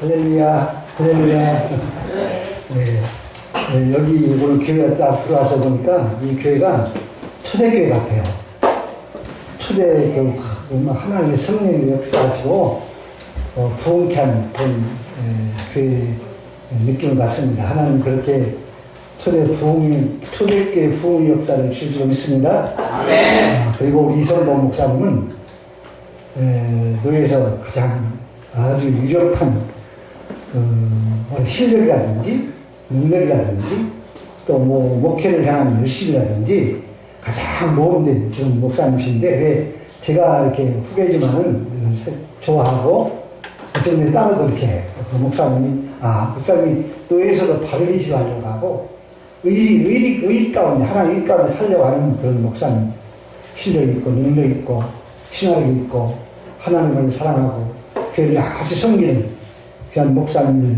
할렐루야, 할렐루야. 네, 네, 여기 오늘 교회에 딱 들어와서 보니까 이 교회가 초대교회 같아요. 초대 하나님의 성령의 역사하시고 부흥케 그런 교회 느낌을 받습니다. 하나님 그렇게 초대교회 부흥의 역사를 주시고 있습니다. 네. 그리고 우리 이성범 목사님은 노예에서 가장 아주 유력한 실력이라든지 능력이라든지 또 목회를 향한 열심이라든지 가장 모범된 그런 목사님이신데 제가 이렇게 후배지만은 좋아하고 어쩌면 따로도 이렇게 그 목사님이 노예에서도 발을 이지하려고 하고 의 가운데 하나님 의 가운데 살려고 하는 그런 목사님 실력이 있고 능력이 있고 신화력이 있고 하나님을 사랑하고 교회를 아주 섬기는 귀한 목사님을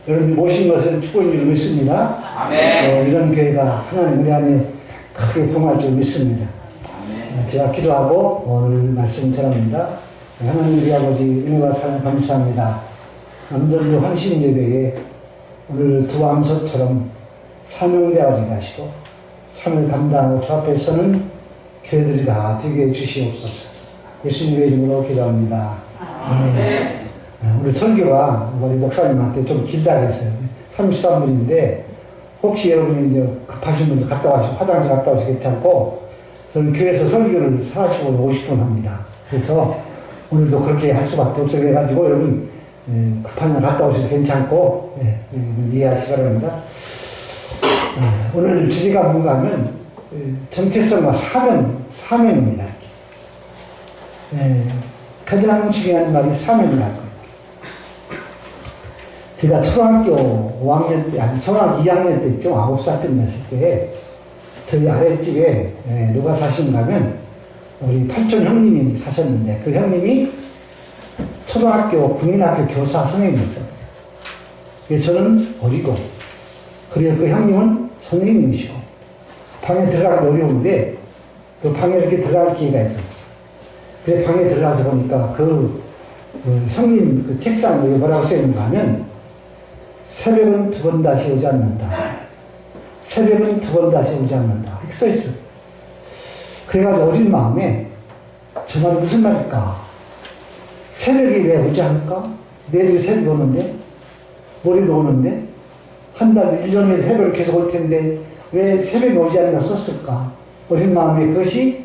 여러분이 모신 것을 축복인 줄 믿습니다. 이런 교회가 하나님 우리 안에 크게 부흥할 줄 믿습니다. 제가 기도하고 오늘 말씀 전합니다. 하나님 우리 아버지 은혜와 사랑 감사합니다. 남들도 환신 예배에 오늘 두 암소처럼 사명자가 되게 하시고 삶을 감당하고 주 앞에 서는 교회들이 다 되게 해주시옵소서. 예수님의 이름으로 기도합니다. 우리 설교가 우리 목사님한테 좀 길다 그랬어요. 33분인데 혹시 여러분이 이제 급하신 분들 갔다 와시고 화장실 갔다 오시기 괜찮고 저는 교회에서 설교를 40분 50분 합니다. 그래서 오늘도 그렇게 할 수밖에 없어 해가지고 여러분 급한 날 갔다 오셔도 괜찮고 이해하시기 바랍니다. 오늘 주제가 뭔가 하면 정체성과 사명입니다. 가장 중요한 말이 사명이라고 해요. 제가 초등학교 5학년 때, 초등학교 2학년 때 있죠. 9살 때 됐을 때, 저희 아랫집에 누가 사시는가 하면, 우리 팔촌 형님이 사셨는데, 그 형님이 초등학교, 국민학교 교사 선생님이었어요. 그래서 저는 어리고, 그리고 그 형님은 선생님이시고, 방에 들어가기 어려운데, 그 방에 이렇게 들어갈 기회가 있었어요. 그래 방에 들어가서 보니까 형님 그 책상에 뭐라고 써있는가 하면 새벽은 두 번 다시 오지 않는다. 새벽은 두 번 다시 오지 않는다. 이렇게 써있어. 그래가지고 어린 마음에 저 말이 무슨 말일까? 새벽이 왜 오지 않을까? 내일이 새벽이 오는데 모레도 오는데 한 달, 1년에 새벽을 계속 올 텐데 왜 새벽이 오지 않나 썼을까? 어린 마음에 그것이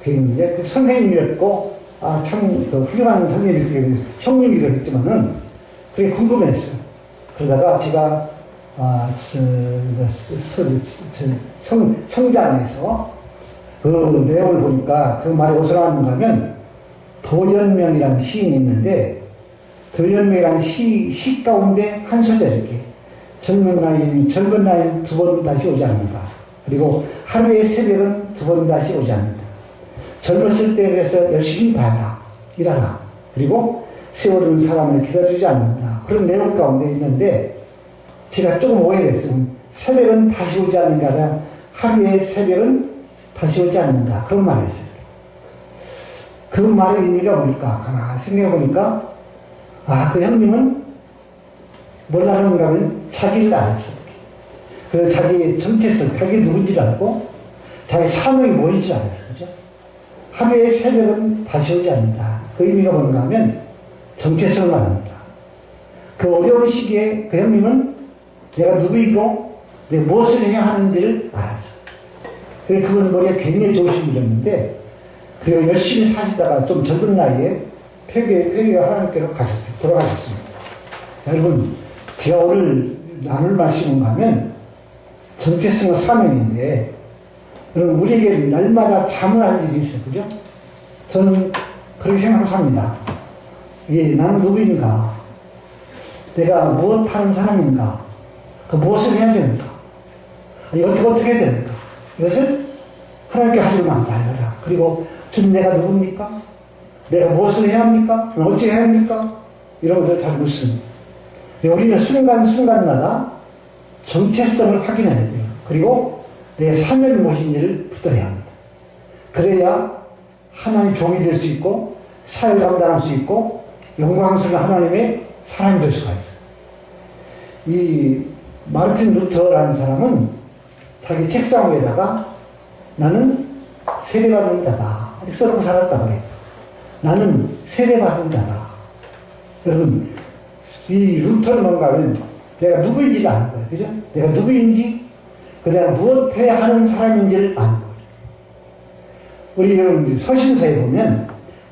그 선생님이었고, 참, 훌륭한 선생님이 형님이기도 했지만은, 그게 궁금했어요. 그러다가 제가, 성장에서 그 내용을 보니까 그 말이 어디서 나왔는가 하면, 도연명이라는 시인이 있는데, 도연명이라는 시 가운데 한 소절 이렇게, 젊은 나이는 두 번 다시 오지 않는다. 그리고 하루의 새벽은 두 번 다시 오지 않는다. 젊었을 때 그래서 열심히 일하라. 그리고 세월은 사람을 기다려주지 않는다. 그런 내용 가운데 있는데 제가 조금 오해를 했어요. 새벽은 다시 오지 않는가 하면 하루의 새벽은 다시 오지 않는다. 그런 말을 했어요. 그 말의 의미가 뭘까? 생각해보니까 그 형님은 뭘 하는가 하면 자기를 알았어요. 그래서 자기의 정체성, 자기 누군지를 알고 자기 사명이 뭔지 알았어요. 그죠? 하루의 새벽은 다시 오지 않는다. 그 의미가 뭔가 하면 정체성을 말합니다. 그 어려운 시기에 그 형님은 내가 누구이고 내가 무엇을 해야 하는지를 알았어. 그래서 그건 머리가 굉장히 좋으신 분이었는데 그리고 열심히 사시다가 좀 젊은 나이에 폐교가 하나님께로 돌아가셨습니다. 여러분 제가 오늘 나눌 말씀은 가면 정체성과 사명인데 여러분, 우리에게 날마다 자문할 일이 있어요. 그죠? 저는 그렇게 생각을 합니다. 나는 누구인가? 내가 무엇 하는 사람인가? 그 무엇을 해야 되는가? 어떻게 해야 되는가? 이것을 하나님께 가지고 알려라. 그리고 주님 내가 누굽니까? 내가 무엇을 해야 합니까? 어찌 해야 합니까? 이런 것을 잘 묻습니다. 우리는 순간마다 정체성을 확인해야 돼요. 그리고 내 사명이 무엇인지를 붙들어야 합니다. 그래야 하나님 종이 될 수 있고 사회를 감당할 수 있고 영광스러운 하나님의 사람이 될 수가 있어요. 이 마르틴 루터라는 사람은 자기 책상 위에다가 나는 세례받은 자다 이렇게 써놓고 살았다 그래. 나는 세례받은 자다. 여러분, 이 루터는 뭔가 하면 내가 누구인지를 아는 거예요. 그죠? 내가 누구인지, 내가 무엇 해야 하는 사람인지를 아는 거예요. 우리 여러분 서신서에 보면,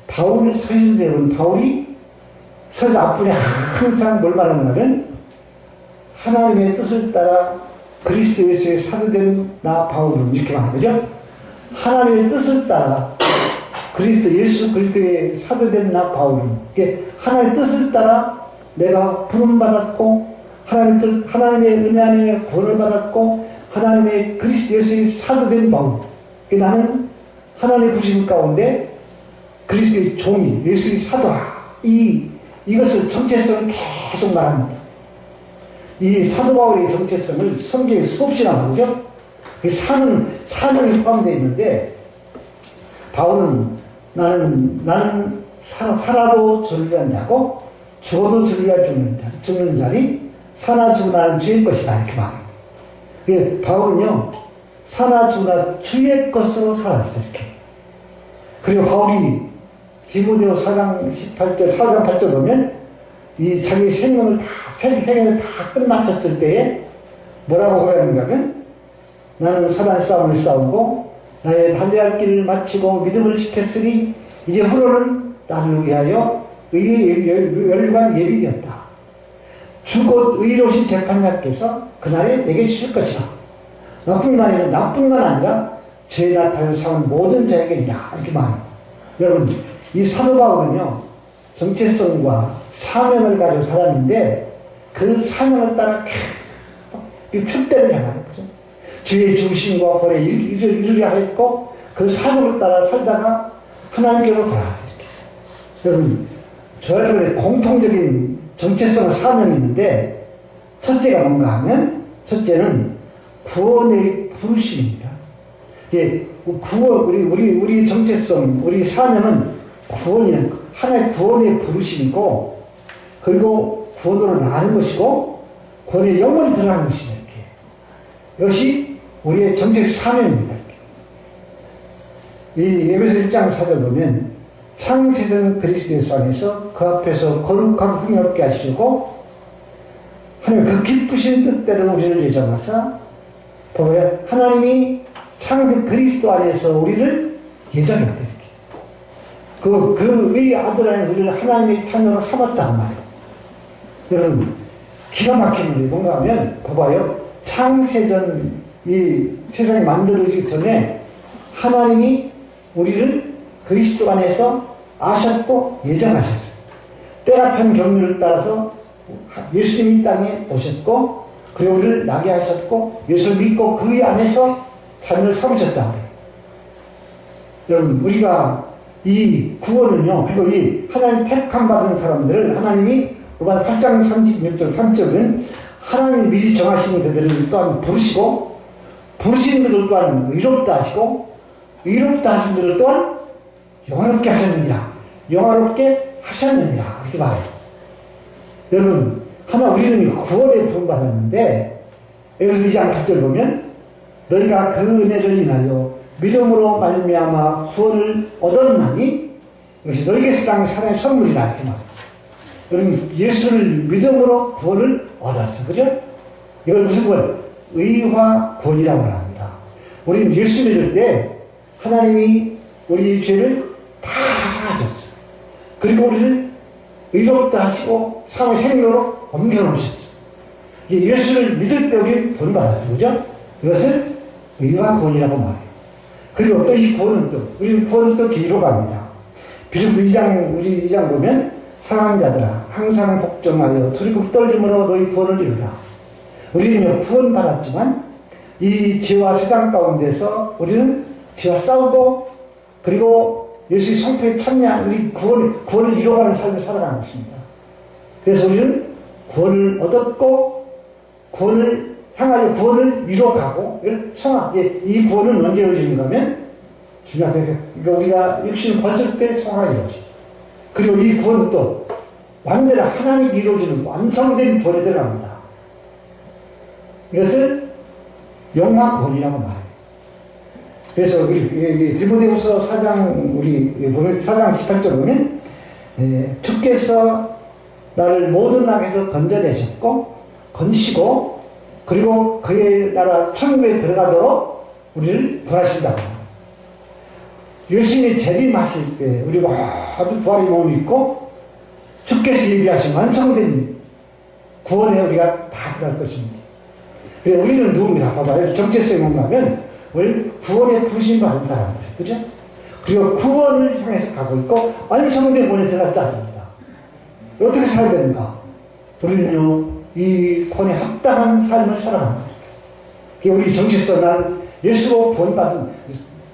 바울 서신서에 보면 바울이 서신 앞부분에 항상 뭘 말하냐면, 하나님의 뜻을 따라 그리스도 예수의 사도된 나 바울은 이렇게 말하는 거죠. 하나님의 뜻을 따라 그리스도 예수 그리스도의 사도된 나 바울은 하나님의 뜻을 따라 내가 부름받았고 하나님의 은혜 안에 구원을 받았고 하나님의 그리스도 예수의 사도된 바울. 나는 하나님의 부르심 가운데 그리스도의 종이 예수의 사도라. 이것을 정체성을 계속 말합니다. 이 사도 바울의 정체성을 성경에 수없이 나오죠. 사명이 포함되어 있는데 바울은 나는 살아도 주를 위한 자고 죽어도 주를 위하여 죽는 자니 사나 죽으나 주의 것이다 이렇게 말해요. 바울은요 사나 죽으나 주의 것으로 살았어요 이렇게. 그리고 바울이 디모데오 4장 18절 4장 8절 보면 이 자기 생명을 생애를 다 끝마쳤을 때에 뭐라고 고백하는가 하면 나는 선한 싸움을 싸우고 나의 달려야 할 길을 마치고 믿음을 지켰으니 이제 후로는 나를 위하여 의의 멸류관 예비되었다. 주곧 의로우신 재판장께서 그날에 내게 주실 것이라. 나뿐만 아니라 죄 나타를 삼은 모든 자에게니라 이렇게 말해요. 여러분 이 사도 바울은요 정체성과 사명을 가지고 살았는데 그 사명을 따라 표대를 향하는 거죠. 주의 중심과 본에 이르려 했고 그 사명을 따라 살다가 하나님께로 돌아갔어요. 여러분 저희들의 공통적인 정체성과 사명이 있는데 첫째가 뭔가 하면 첫째는 구원의 부르심입니다. 구원 우리 정체성 우리 사명은 구원이라는 거. 하나의 구원의 부르심이고 그리고 구원으로 나가는 것이고 구원의 영혼이 들어가는 것입니다. 이것이 우리의 정체적 사명입니다. 이 에베소 1장 4절 보면 창세전 그리스도 예수 안에서 그 앞에서 거룩하고 흠이 없게 하시고 하나님 그 기쁘신 뜻대로 우리를 예정하사 보면 하나님이 창세 그리스도 안에서 우리를 예정했다. 그의 아들 안에 우리를 하나님의 자녀로 삼았단 말이에요. 여러분, 기가 막히는 게 뭔가 하면, 봐봐요. 창세전, 이 세상이 만들어지기 전에 하나님이 우리를 그리스도 안에서 아셨고 예정하셨어요. 때같은 경륜을 따라서 예수님이 이 땅에 오셨고, 그리고 우리를 나게 하셨고, 예수를 믿고 그 안에서 자녀를 삼으셨다 그래요. 여러분, 우리가 이 구원은요, 그리고 이 하나님 택함 받은 사람들을 하나님이 로마서 8장 36절 3절은 하나님이 미리 정하신 그들을 또한 부르시고 부르신 그들 또한 의롭다 하시고 의롭다 하신 그들 또한 영화롭게 하셨느니라 영화롭게 하셨느니라 이렇게 말해요. 여러분 우리는 구원에 부름받았는데 여기서 2장 8절 보면 너희가 그 은혜를 인하여 믿음으로 말미암아 구원을 얻었나니 이것이 너희에게서 당한 하나님의 선물이다 이렇게 말해요. 여러분 예수를 믿음으로 구원을 얻었어. 그죠? 이걸 무슨 구원? 의와 구원이라고 합니다. 우리는 예수 믿을 때 하나님이 우리 죄를 다 사하셨어. 그리고 우리를 의롭다 하시고 상의 생명으로 옮겨놓으셨어. 예수를 믿을 때 우리는 구원을 받았어. 그죠? 이것을 의와 구원이라고 말해요. 그리고 또 이 구원은 우리 구원은 또 뒤로 갑니다. 비록 우리 2장 보면 상한 자들아 항상 복종하여 두리고 떨림으로 너희 구원을 이루라. 우리는 구원받았지만 이 죄와 세상 가운데서 우리는 죄와 싸우고 그리고 예수의 성품에 참여한 우리 구원을 이루어가는 삶을 살아가는 것입니다. 그래서 우리는 구원을 얻었고 구원을 향하여 구원을 이루어가고 이 구원은 언제 이루어지는가 하면 주님 앞에 우리가 육신을 벗을 때 성화가 이루어집니다. 그리고 이 구원은 또 완전히 하나님이 이루어지는 완성된 구원에 들어갑니다. 이것을 영화권이라고 말해요. 그래서 우리 디모데후서 4장 우리 보면 4장 18절 보면 주께서 나를 모든 악에서 건져내셨고 건지시고 그리고 그의 나라 천국에 들어가도록 우리를 구하신다고. 예수님이 재림하실 때 우리 모두 부활의 몸을 입고 주께서 예비하신 완성된 구원에 우리가 다 들어갈 것입니다. 그래서 우리는 누굽니까? 봐봐요. 정체성에 뭔가면 우리 구원에 부르심 받은 사람들, 그죠? 그리고 구원을 향해서 가고 있고 완성된 구원에 들어갈 자들입니다. 어떻게 살아야 되는가? 우리는요, 이 구원에 합당한 삶을 살아갑니다. 우리 정체성, 난 예수로 구원받은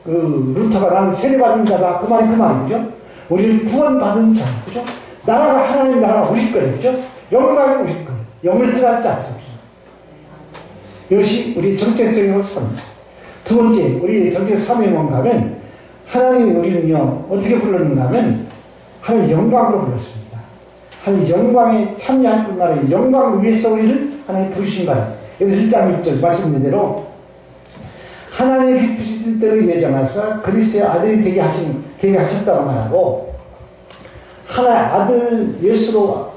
루터가 난 세례받은 자다. 그 말이 그 말이죠. 우리는 구원받은 자, 그죠? 나라가 하나님 나라가 우리 거예요, 그죠? 영광이 우리 거예요. 영을 들어갈 자. 이것이 우리 정체성의 삶입니다. 두 번째, 우리 정체적 삶이 뭔가 하면, 하나님이 우리는요, 어떻게 불렀는가 하면, 하나님 영광으로 불렀습니다. 하나님 영광에 참여할 뿐만 아니라 영광을 위해서 우리를 하나님 부르신 바라. 여기서 1장 1절 말씀드린 대로, 하나님의 기쁘신 때를 예정하사 그리스도의 아들이 되게 하셨다고 말하고, 하나의 아들, 예수가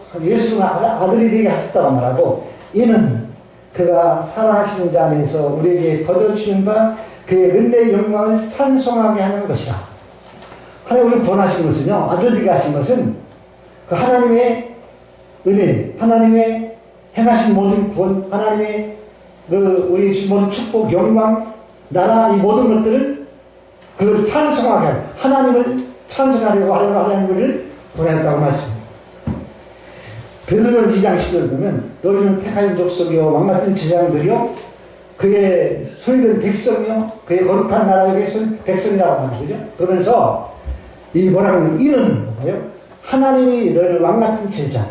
아들이 되게 하셨다고 말하고, 이는 그가 사랑하시는 자 안에서 우리에게 거둬주신 바 그의 은혜의 영광을 찬송하게 하는 것이라. 하나님 우리를 구원하신 것은요, 아들에게 하신 것은 그 하나님의 은혜, 하나님의 행하신 모든 구원, 하나님의 우리 모든 축복, 영광, 나라, 이 모든 것들을 그걸 찬송하게 하는, 하나님을 찬송하려고 하나님을 보냈다고 말씀합니다. 베드로전 2장 10절 보면 너희는 택하신 족속이요 왕같은 제사장들이요 그의 소유된 백성이요 그의 거룩한 나라의 백성이라고 하는 거죠. 그러면서 이 뭐라고 하면 이는 뭐예요? 하나님이 너희를 왕같은 제사장,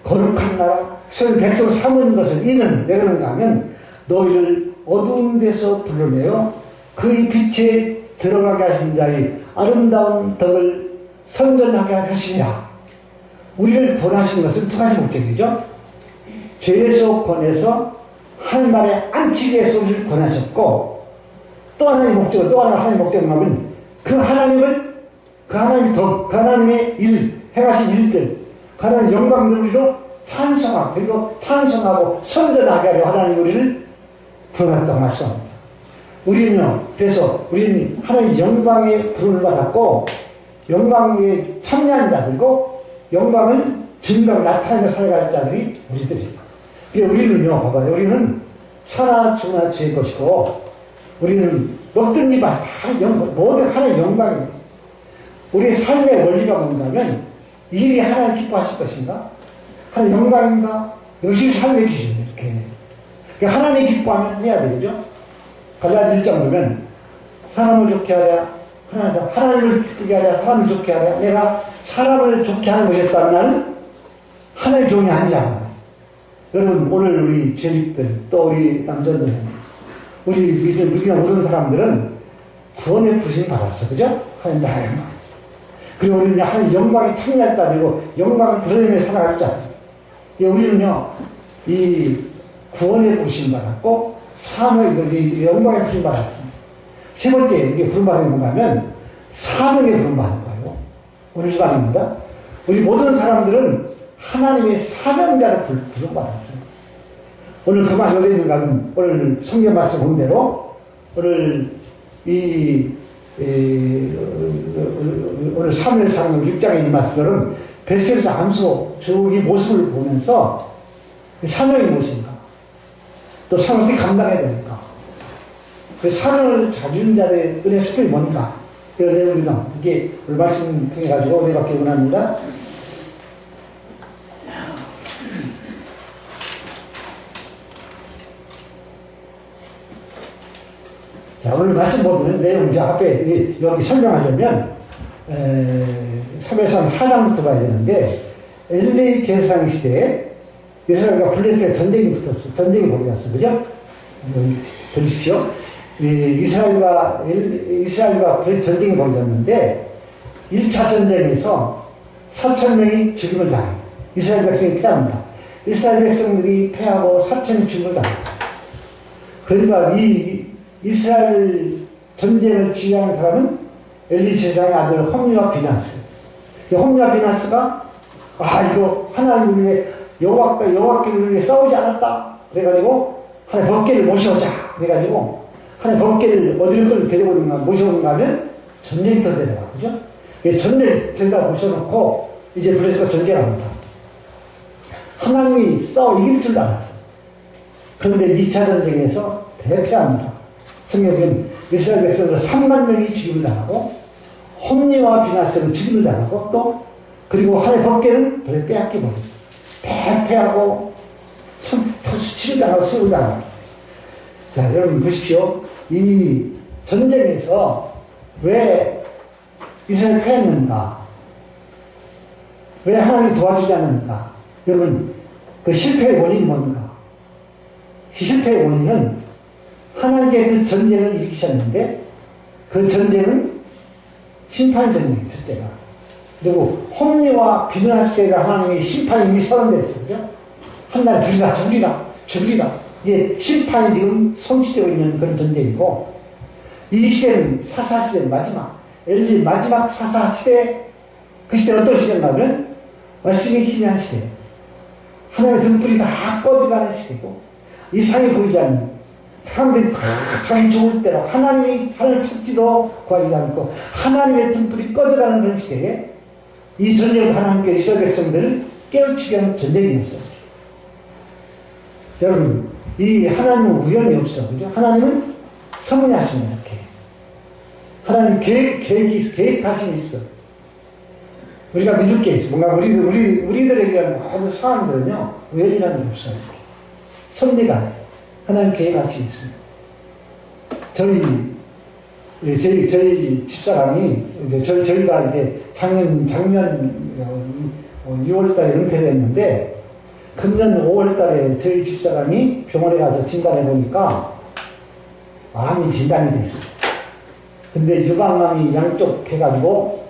거룩한 나라, 소유된 백성을 삼은 것은 이는 왜 그런가 하면 너희를 어두운 데서 불러내어 그의 빛에 들어가게 하신 자의 아름다운 덕을 선전하게 하시니라. 우리를 구원하신 것은 두 가지 목적이죠. 죄에서 구원해서 하나님 나라에 앉히기 위해서 우리를 구원하셨고, 또 하나의 목적은, 또 하나의 목적은 뭐냐면 그 하나님을, 그 하나님의 덕, 그 하나님의 일, 행하신 일들, 그 하나님의 영광을 우리로 찬송하고, 그리고 찬송하고 선전하게 하려 하나님 우리를 구원했다고 말씀합니다. 우리는요, 그래서 우리는 하나님의 영광에 부름을 받았고, 영광에 참여한 자들이고, 영광을 증거로 나타내며 살아갈 자들이 우리들입니다. 우리는요, 봐봐요. 우리는 사나 죽나 죄의 것이고, 우리는 먹든 입 다 모든 하나의 영광입니다. 우리의 삶의 원리가 뭔가면, 이 일이 하나님 기뻐하실 것인가? 하나의 영광인가? 이것이 삶의 기준이에요. 이렇게. 그러니까 하나님 기뻐하면 해야 되죠. 갈라디아 1장 보면, 사람을 좋게 하랴, 하나님을 기쁘게 하랴, 사람을 좋게 하랴. 내가 사람을 좋게 하는 것이었다면 나는 하나님의 종이 아니잖아. 여러분, 오늘 우리 죄인들, 또 우리 남자들, 우리가 모든 사람들은 구원의 부심을 받았어. 그죠? 하나님 나라의 영광. 그리고 우리는 하나님 영광에 참여할 자들이고, 영광을 드러내며 살아갈 자들. 우리는요, 이 구원의 부심을 받았고, 사명의, 영광의 부심을 받았습니다. 세 번째, 이게 부름받은 건가 하면, 사명의 부름받은 거예요. 오늘 시간입니다. 우리 모든 사람들은 하나님의 사명자를 부름받았어요. 오늘 그 말이 어디 있는가 하면, 오늘 성경 말씀 본 대로, 오늘 오늘 3일상 6장에 있는 말씀처럼, 벳셀에서 암소, 저기 모습을 보면서, 사명이 무엇인가? 또 사명을 어떻게 감당해야 되는가? 그 사명을 가진 자들의 은혜 수준이 뭔가? 이런 내용입니다. 이게 오늘 말씀 통해가지고 우리가 기억을 합니다. 자, 오늘 말씀 보면 내용 이제 앞에 여기 설명하려면, 3회상 4장부터 봐야 되는데, 엘리 제사장 시대에 이스라엘과 블레셋의 전쟁이 붙었어. 전쟁이 벌어졌어. 그죠? 들으십시오. 이스라엘과 블레셋 전쟁이 벌어졌는데, 1차 전쟁에서 4,000명이 죽임을 당해요. 이스라엘 백성이 패합니다. 이스라엘 백성들이 패하고 4,000명이 죽임을 당합니다. 그러니까 이 이스라엘 전쟁을 지휘하는 사람은 엘리 제사장의 아들 홈리와 비나스. 홈리와 비나스가 이거 하나님 위해 여호와께를 위해 싸우지 않았다. 그래가지고 하나님 법궤를 모셔오자. 그래가지고 하나님 법궤를 어디를 데려오는가 모셔오는가 하면 전쟁터 데려가. 그죠? 전쟁터에다 모셔놓고 이제 그래서 전쟁합니다. 하나님이 싸워 이길 줄도 알았어. 그런데 2차 전쟁에서 대패합니다. 성경은 이스라엘 백성들 3만 명이 죽임을 당하고 홈리와 비나스는 죽임을 당하고 또 그리고 하나의 법궤는 빼앗기버리고 대패하고 수치를 당하고 수를 당하고. 자, 여러분 보십시오. 이 전쟁에서 왜 이스라엘 패했는가? 왜 하나님이 도와주지 않는가? 여러분, 그 실패의 원인이 뭔가? 실패의 원인은 하나님께 그 전쟁을 일으키셨는데 그 전쟁은 심판 전쟁이에요, 첫째가. 그리고 홈리와 비느하스가 하나님의 심판이 이미 선언됐어요. 그죠? 한날 죽이라. 이게 심판이 지금 성취되고 있는 그런 전쟁이고, 이 시대는 사사시대 마지막, 엘리 마지막 사사시대, 그 시대 어떤 시대인가 하면 말씀이 희미한 시대. 하나님의 등불이 다 꺼져가는 시대고, 이상이 보이지 않는, 사람들이 다 자기 좋을 대로 하나님을 찾지도 구하지 않고 하나님의 등불이 꺼져가는 그런 시대에 이 전쟁 하나님께 이스라엘 백성들을 깨우치게 하는 전쟁이었어요. 여러분, 이 하나님은 우연이 없어. 그죠? 하나님은 섭리하십니다, 이렇게. 하나님 계획하심이 있어. 우리가 믿을 게 있어. 뭔가 우리들에게 모든 상황들은요, 우연이라는 게 없어요. 섭리가 있어. 하나님 계획하심이 있습니다. 저희 집사람이, 저희가 이제 작년 6월달에 은퇴를 했는데, 금년 5월달에 저희 집사람이 병원에 가서 진단해 보니까 암이 진단이 됐어요. 근데 유방암이 양쪽 해가지고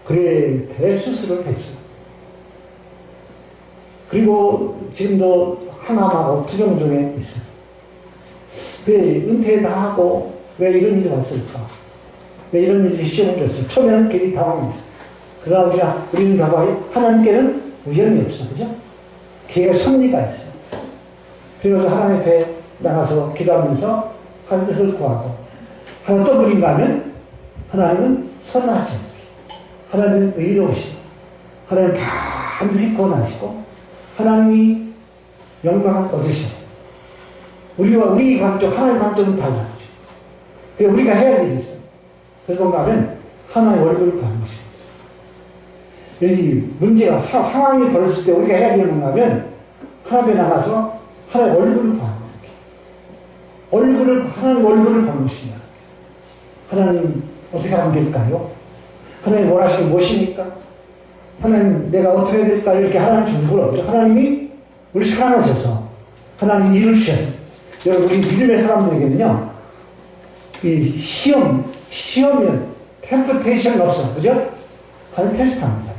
그래 대수술을 했어요. 그리고 지금도 항암하고 투병 중에 있어요. 왜 은퇴 다 하고 왜 이런 일이 왔을까? 왜 이런 일이 시험을 줬을까? 처음에는 괜히 당황했어요. 그러나 우리는 봐봐요. 하나님께는 우연이 없어. 그죠? 계획의 섭리가 있어요. 그래서 하나님 앞에 나가서 기도하면서 하나님 뜻을 구하고, 하나 또 그린가 하면 하나님은 선하시고, 하나님은 의로우시고, 하나님은 반드시 구원하시고, 하나님이 영광을 얻으시고, 우리 관점, 하나님 관점은 달라요. 그래서 우리가 해야 될 일이 있어요. 그래서 뭔가 하면 하나님의 얼굴을 구하는 것입니다. 여기 문제가 상황이 벌어졌을 때 우리가 해야 되는 건가 하면 하나님에 나가서 하나님의 얼굴을 구하는 거예요. 하나님의 얼굴을 보는 것입니다. 하나님 어떻게 하면 될까요? 하나님 원하시는 무엇입니까? 하나님 내가 어떻게 해야 될까? 이렇게 하나님 중보를 하나님이 우리 사랑하셔서 하나님 일을 주셔서 여러분 우리 믿음의 사람들에게는요 이 시험은 템프테이션 없어. 그죠? 하나님 테스트합니다.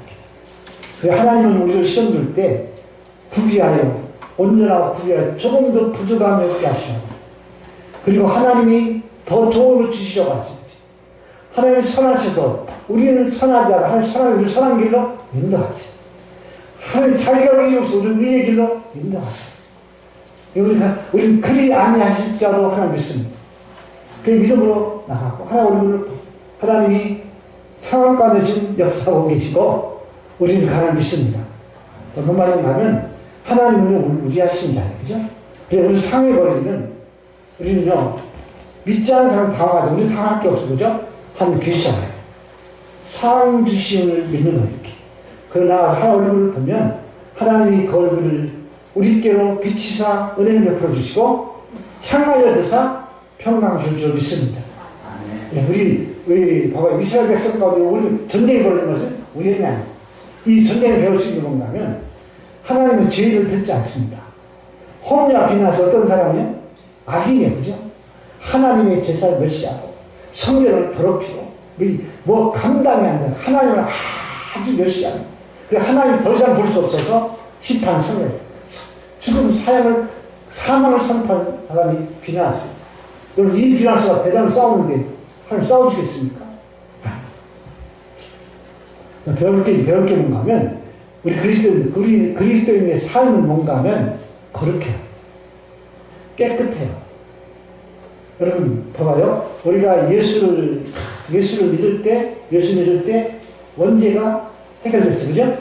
하나님은 우리를 시험 줄 때 구비하여 온전하고 구비하여 조금 더 부족함이 없게 하시고, 그리고 하나님이 더 좋은 걸 주시셔가지고 하나님이 선하셔서 우리는 선하지 않아 하나님 선한 우리를 선한 길로 인도하시고, 하나님 자기가 의의 없어 우리를 의의 길로 인도하시고, 우리는 그리 아니하실지라도 하나님 믿습니다. 그 믿음으로 나가고 하나님이 상황 가운데 지금 역사하고 계시고 우리는 하나님 믿습니다. 어떤 말을 하면 하나님은 우리 하시는 자예요. 그죠? 그래서 우리 상해 버리면 우리는요 믿지 않는 사람 당하죠. 우리 상할 게 없어. 그죠? 하나님 계시잖아요. 상 주심을 믿는 거예요. 이렇게. 그러나 하나님 얼굴을 보면 하나님이 그 얼굴을 우리께로 비치사 은혜를 베풀어 주시고 향하여 드사 평강 줄 줄 믿습니다. 네, 우리 봐봐 이스라엘 백성 가운데 우리 전쟁이 벌어진 것은 우연이 아니에요. 이 전쟁을 배울 수 있는 건가 하면 하나님은 죄를 듣지 않습니다. 홈리와 비나스 어떤 사람이요? 악인이에요. 그죠? 하나님의 제사를 멸시하고 성전을 더럽히고 뭐 감당이 안 돼. 하나님을 아주 멸시하는. 그래서 하나님 더 이상 볼 수 없어서 심판 선언 죽음 사망을 선포한 사람이 비나스. 여러분, 이 비나스가 대단히 싸우는데, 하나님 싸우시겠습니까? 배울 게 뭔가 하면, 우리 그리스도인의 삶은 뭔가 하면, 거룩해요. 깨끗해요. 여러분, 봐봐요. 우리가 예수를 믿을 때, 원죄가 해결됐어. 그죠?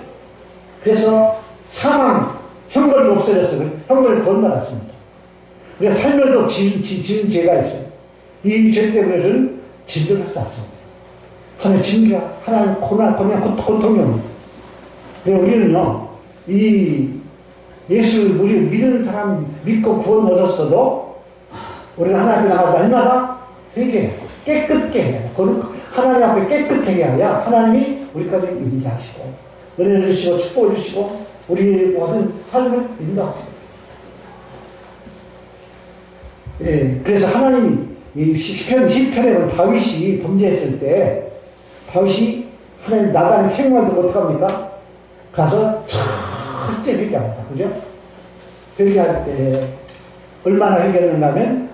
그래서 사망, 형벌이 없어졌어. 형벌이 건너갔습니다. 우리가 살면서 지은 죄가 있어요. 이 죄 때문에는 진도를 쌌어. 하나님 징계가, 하나님 고통이요. 그래서 우리는요, 이 우리 믿는 사람 믿고 구원 얻었어도 우리가 하나님 나가서 얼마나 회개해야 깨끗게 해야 돼. 하나님 앞에 깨끗하게 해야 하나님이 우리까지 인자하시고 은혜를 주시고 축복을 주시고 우리 모든 삶을 인도하시고. 예, 그래서 하나님이 이 시편에 보면 다윗이 범죄했을 때 다윗이 하나님 나단이 생활도 어떡합니까? 가서 절대 회개합니다. 그죠? 회개할 때 얼마나 회개했는가 하면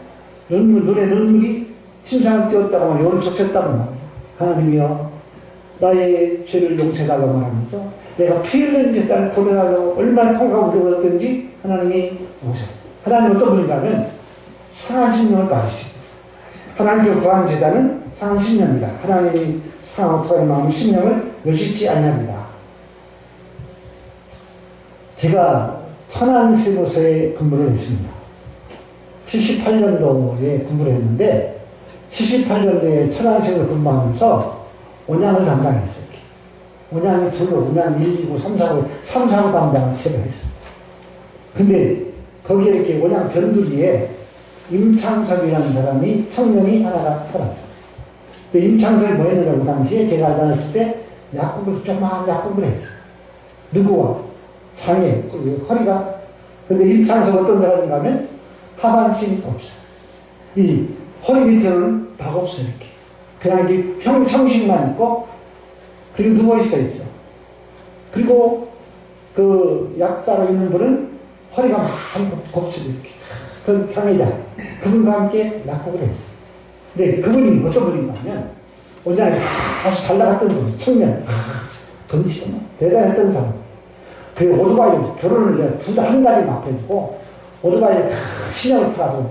눈에 눈물이 심상을 띄었다고 하면 영을 적셨다고 말이에요. 하나님이여 나의 죄를 용서해달라고 말하면서 내가 피 흘린 게 나를 보내달라고 얼마나 통곡하고 울었던지 하나님이 오세요. 하나님 어떤 분인가 하면 상한 심령을 가지시고 하나님께 구하는 제자는 상한 심령이다. 하나님이 상하고 토하는 마음의 심령을 여시지 아니합니다. 제가 천안세무서에 근무를 했습니다. 78년도에 근무를 했는데 78년도에 천안세무서 근무하면서 온양을 담당했어요. 온양이 둘로, 온양 1, 2, 9, 3, 4구 담당을 제가 했습니다. 근데 거기에 이렇게 온양 변두리에 임창섭이라는 사람이 성령이 하나가 살았어요. 근데 임창섭이 뭐 했느냐고 당시에 제가 다녔을 때 조그마한 약국을 했어요. 누구와? 장애, 허리가. 근데 임창섭 어떤 사람인가 하면 하반신이 없어요. 이 허리 밑에는 다 없어요, 이렇게. 그냥 이게 형식만 있고, 그리고 누워있어 있어. 그리고 그 약사로 있는 분은 허리가 많이 곱슬 이렇게. 그런 장애자. 그분과 함께 약국을 했어요. 근데 그분이 어떤 분인가 하면, 원장이 아주 잘 나갔던 분, 청년. 건지시고, 대단했던 사람. 그리고 오토바이를, 결혼을 한 달이 앞에두고, 오토바이를 신형을 타고,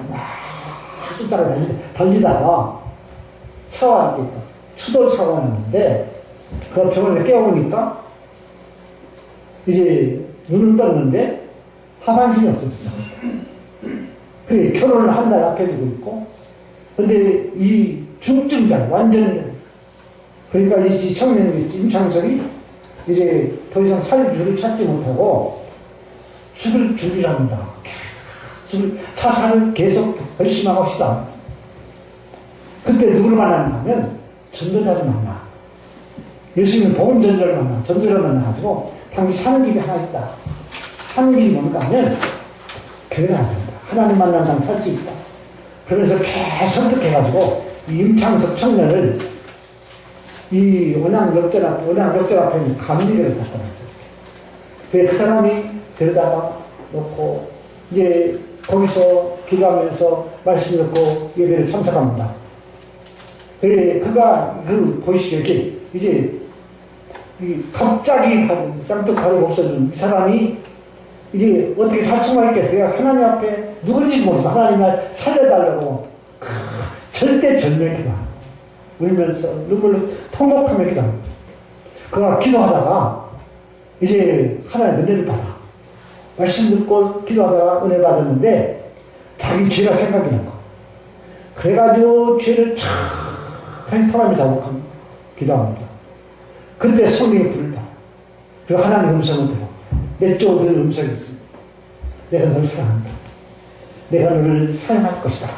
숫자로 달리다가, 차와 이렇게 추돌 사고가 났는데, 그 병원에서 깨워보니까, 이제 눈을 떴는데, 하반신이 없어졌어. 그래, 결혼을 한 달 앞에 두고 있고, 근데 이 중증자, 완전, 그러니까 이 청년, 임창석이 이제 더 이상 살 줄을 찾지 못하고, 죽을 준비합니다. 자살을 계속 열심히 합시다. 그때 누구를 만나는가 하면, 전도자를 만나. 예수님은 복음 전도를 만나. 전도자를 만나가지고, 당시 사는 길이 하나 있다. 사는 길이 뭔가 하면, 교회를 안 된다. 하나님 만나면 살 수 있다. 그러면서 계속 설득해가지고, 이 임창석 청년을 이 원양 역전 앞에 있는 감리교를 갖다 놨어요. 그 사람이 데려다가 놓고, 이제 거기서 기도하면서 말씀 듣고 예배를 참석합니다. 그가, 보이시죠? 이렇게, 이제, 갑자기 쌍뚝 가루가 없어진 이 사람이 이제 어떻게 살 수가 있겠어요? 하나님 앞에 누군지 모르고 하나님을 살려달라고 절대 절명의 기도 울면서 눈물로 통곡하며 기도합니다. 그가 기도하다가 이제 하나님 은혜를 받아. 말씀 듣고 기도하다가 은혜 받았는데 자기 죄가 생각이 난 거. 그래가지고 죄를 촥 사람이 자복합니다. 기도합니다. 그때 성령의 불을 받아. 그리고 하나님의 음성을 들어. 내 쪽으로 들은 음성이 있습니다. 내가 너를 사랑한다. 내가 너를 사랑할 것이다.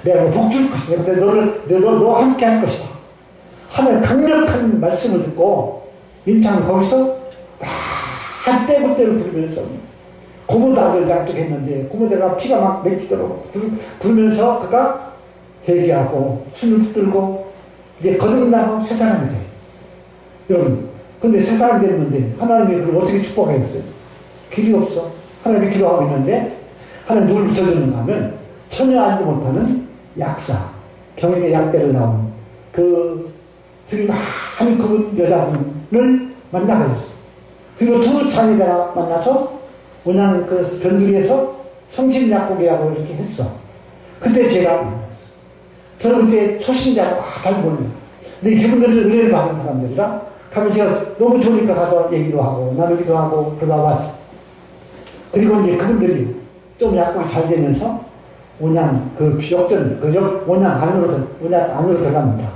내가 너 복줄 것이다. 내가 너와 함께 할 것이다. 하나의 강력한 말씀을 듣고 임창은 거기서 막 떼굴떼굴 부르면서 고무다를 양쪽했는데 고무대가 피가 막 맺히도록 부르면서 그가 회개하고 숨을 붙들고 이제 거듭나고 새 사람이 돼. 여러분, 근데 새 사람이 됐는데 하나님이 그걸 어떻게 축복하겠어요? 길이 없어. 하나님이 기도하고 있는데 하나님 누굴 붙여주는가 하면 전혀 알지 못하는 약사, 경영의 약대로 나온 그 등이 많이 그분 여자분을 만나게 됐어. 그리고 두 자매가 만나서 그냥 그 변두리에서 성신약국이라고 이렇게 했어. 그때 제가 만났어. 저는 그때 초신자고 잘 모릅니다. 근데 그분들은 은혜를 받은 사람들이라 가면 제가 너무 좋으니까 가서 얘기도 하고 나누기도 하고 그러다 왔어. 그리고 이제 그분들이 좀 약국이 잘 되면서 원양 그 역전 원양 안으로 들어갑니다.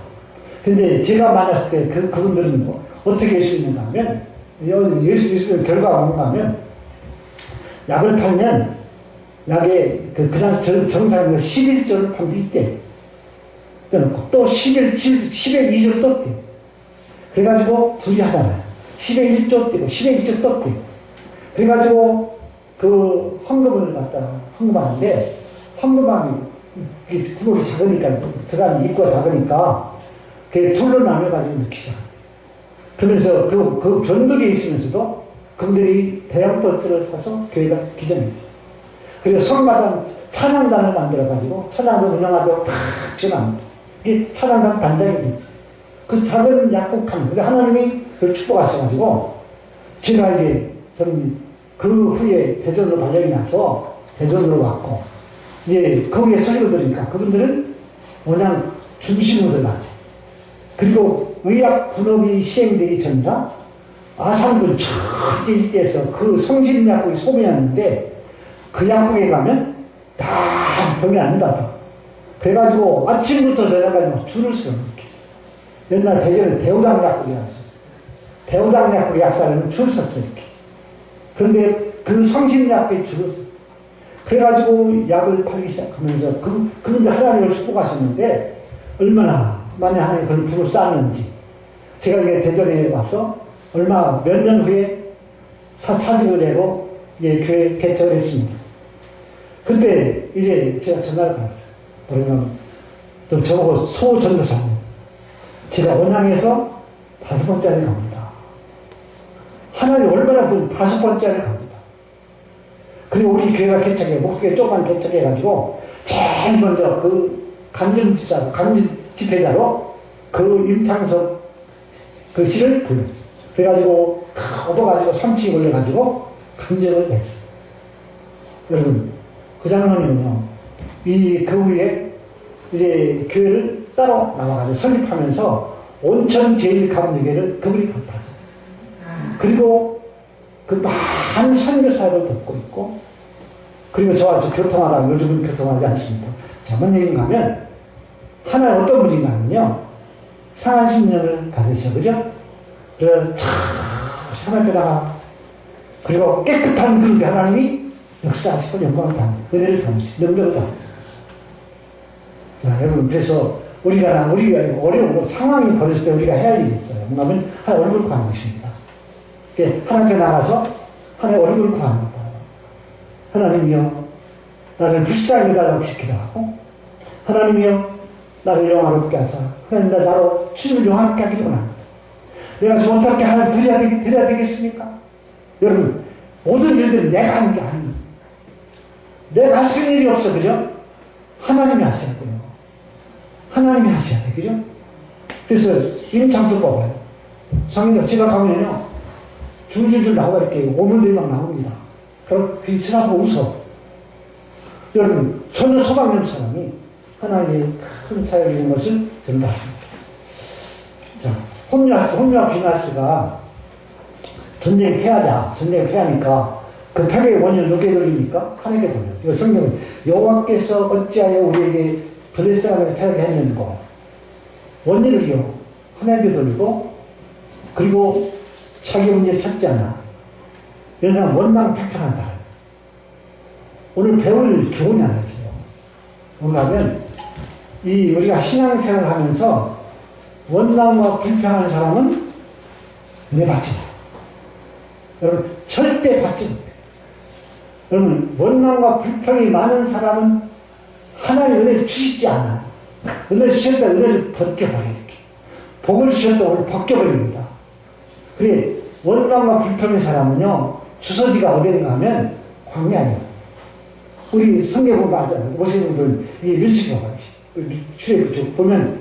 근데 제가 만났을 때 그분들은 뭐 어떻게 할 수 있는가 하면 예수 결과가 뭔가 하면 약을 팔면 약에 그냥 정상으로 11조를 팔면 있대. 또 10에 2조 또 떼. 그래가지고 둘이 하잖아요. 10에 1조 떼고 10에 2조 또 떼. 그래가지고 그 헌금을 갖다 헌금하는데 헌금함이 구멍이 작으니까 들어가는 입구가 작으니까 그게 둘로 나눠가지고 넣기 시작합니다. 그러면서 그 변두리에 있으면서도 그분들이 대형 버스를 사서 교회가 기증했어요. 그리고 성마당 찬양단을 만들어가지고 찬양을 운영하도록 탁 전합니다. 이게 찬양단 단장이 됐지. 그 작은 약국함, 근데 하나님이 그걸 축복하셔가지고 제가 이제 저는 그 후에 대전으로 발령이 나서 대전으로 왔고 이제 거기에 설교를 들으니까 그분들은 그냥 중심으로 나죠. 그리고 의학 분업이 시행되기 전이라 아산군 저 일대에서 그 성심약국이 소매였는데 그 약국에 가면 다 병이 안 나더라고. 그래가지고 아침부터 저녁까지 줄을 서요. 이렇게. 옛날 대전에 대우당 약국이라고 있었어요. 대우당 약국 약사는 줄 섰어요. 이렇게. 그런데 그 성심약국에 줄을 서요. 그래가지고 약을 팔기 시작하면서 그분들 하나님을 축복하셨는데 얼마나 많이 하나님 그걸 부를 쌓는지 제가 이게 대전에 와서 몇 년 후에 사직을 내고 예, 교회 개척을 했습니다. 그때 이제 제가 전화를 받았어요. 그러면 좀 저보고 소전도사님 제가 원양에서 5번째를 갑니다. 하나님 얼마나 그 5번째를 갑니다. 그리고 우리 교회가 개척해 목교회 조그만 개척해가지고 제일 먼저 그 간증 집회자로 그 임창석 그 시를 불렀어요. 그래가지고 얻어가지고 삼치 걸려가지고 간증을 했어요. 여러분 그 장로님은요 그 후에 이제 교회를 따로 나와가지고 설립하면서 온천 제일 감리교회를 그분이 건립하셨어요. 그리고 그 많은 선교사를 돕고 있고 그리고 저와 교통하다 요즘은 교통하지 않습니다. 잘못 얘기인가 하면 하나는 어떤 분인가 하면요 상한 심령을 받으셔 그죠? 그래서 참 하나님께다가 그리고 깨끗한 그 하나님이 역사하시고 영광을 담고 은혜를 담으시고 능력을 담고 자 여러분 그래서 우리가 어려운 상황이 벌어질 때 우리가 해야 할 일이 있어요. 뭐냐면 하나님 얼굴 구하는 것입니다. 하나님께 나가서 하나님 얼굴 구합니다. 하나님이여 나를 불쌍히 달라고 시키라 하고 하나님이여 나를 영화롭게 하사 하나님 나로 주님을 영화롭게 하기를 원합니다. 내가 지금 어떻게 하나님 드려야 되겠습니까? 여러분 모든 일들은 내가 하는 게 아닙니다. 내가 할 수 있는 일이 없어 그죠? 하나님이 하셔야 돼요. 하나님이 하셔야 돼 그죠? 그래서 임창조 봐봐요. 상인들 제가 가면요 줄줄줄 나와 이렇게 오물들이 막 나옵니다. 그럼 그 지나고 웃어. 여러분 전혀 소망이 없는 사람이 하나님의 큰 사역이 있는 것을 저는 봤습니다. 자, 혼유와 비나스가 전쟁 패하니까 그 패배의 원인을 누구에게 돌립니까? 하나님께 돌려요. 이거 성경은 여호와께서 어찌하여 우리에게 블레셋하면서 패하게 했는고 원인을요 하나님께 돌리고 그리고 자기 문제 찾지 않아. 이런 사람 원망 불평한 사람. 오늘 배울 교훈이 하나 있어요. 뭔가 하면 우리가 신앙생활을 하면서 원망과 불평하는 사람은 은혜 받지 마. 여러분 절대 받지 못해. 여러분 원망과 불평이 많은 사람은 하나님 은혜를 주시지 않아. 은혜를 주셨다 은혜를 벗겨버려 이렇게. 복을 주셨다 오늘 벗겨버립니다. 그래 원망과 불평의 사람은요 주소지가 어디인가 하면 광야예요. 우리 성경 보면 하잖아요. 모세분들 이 밀수가 출애굽 보면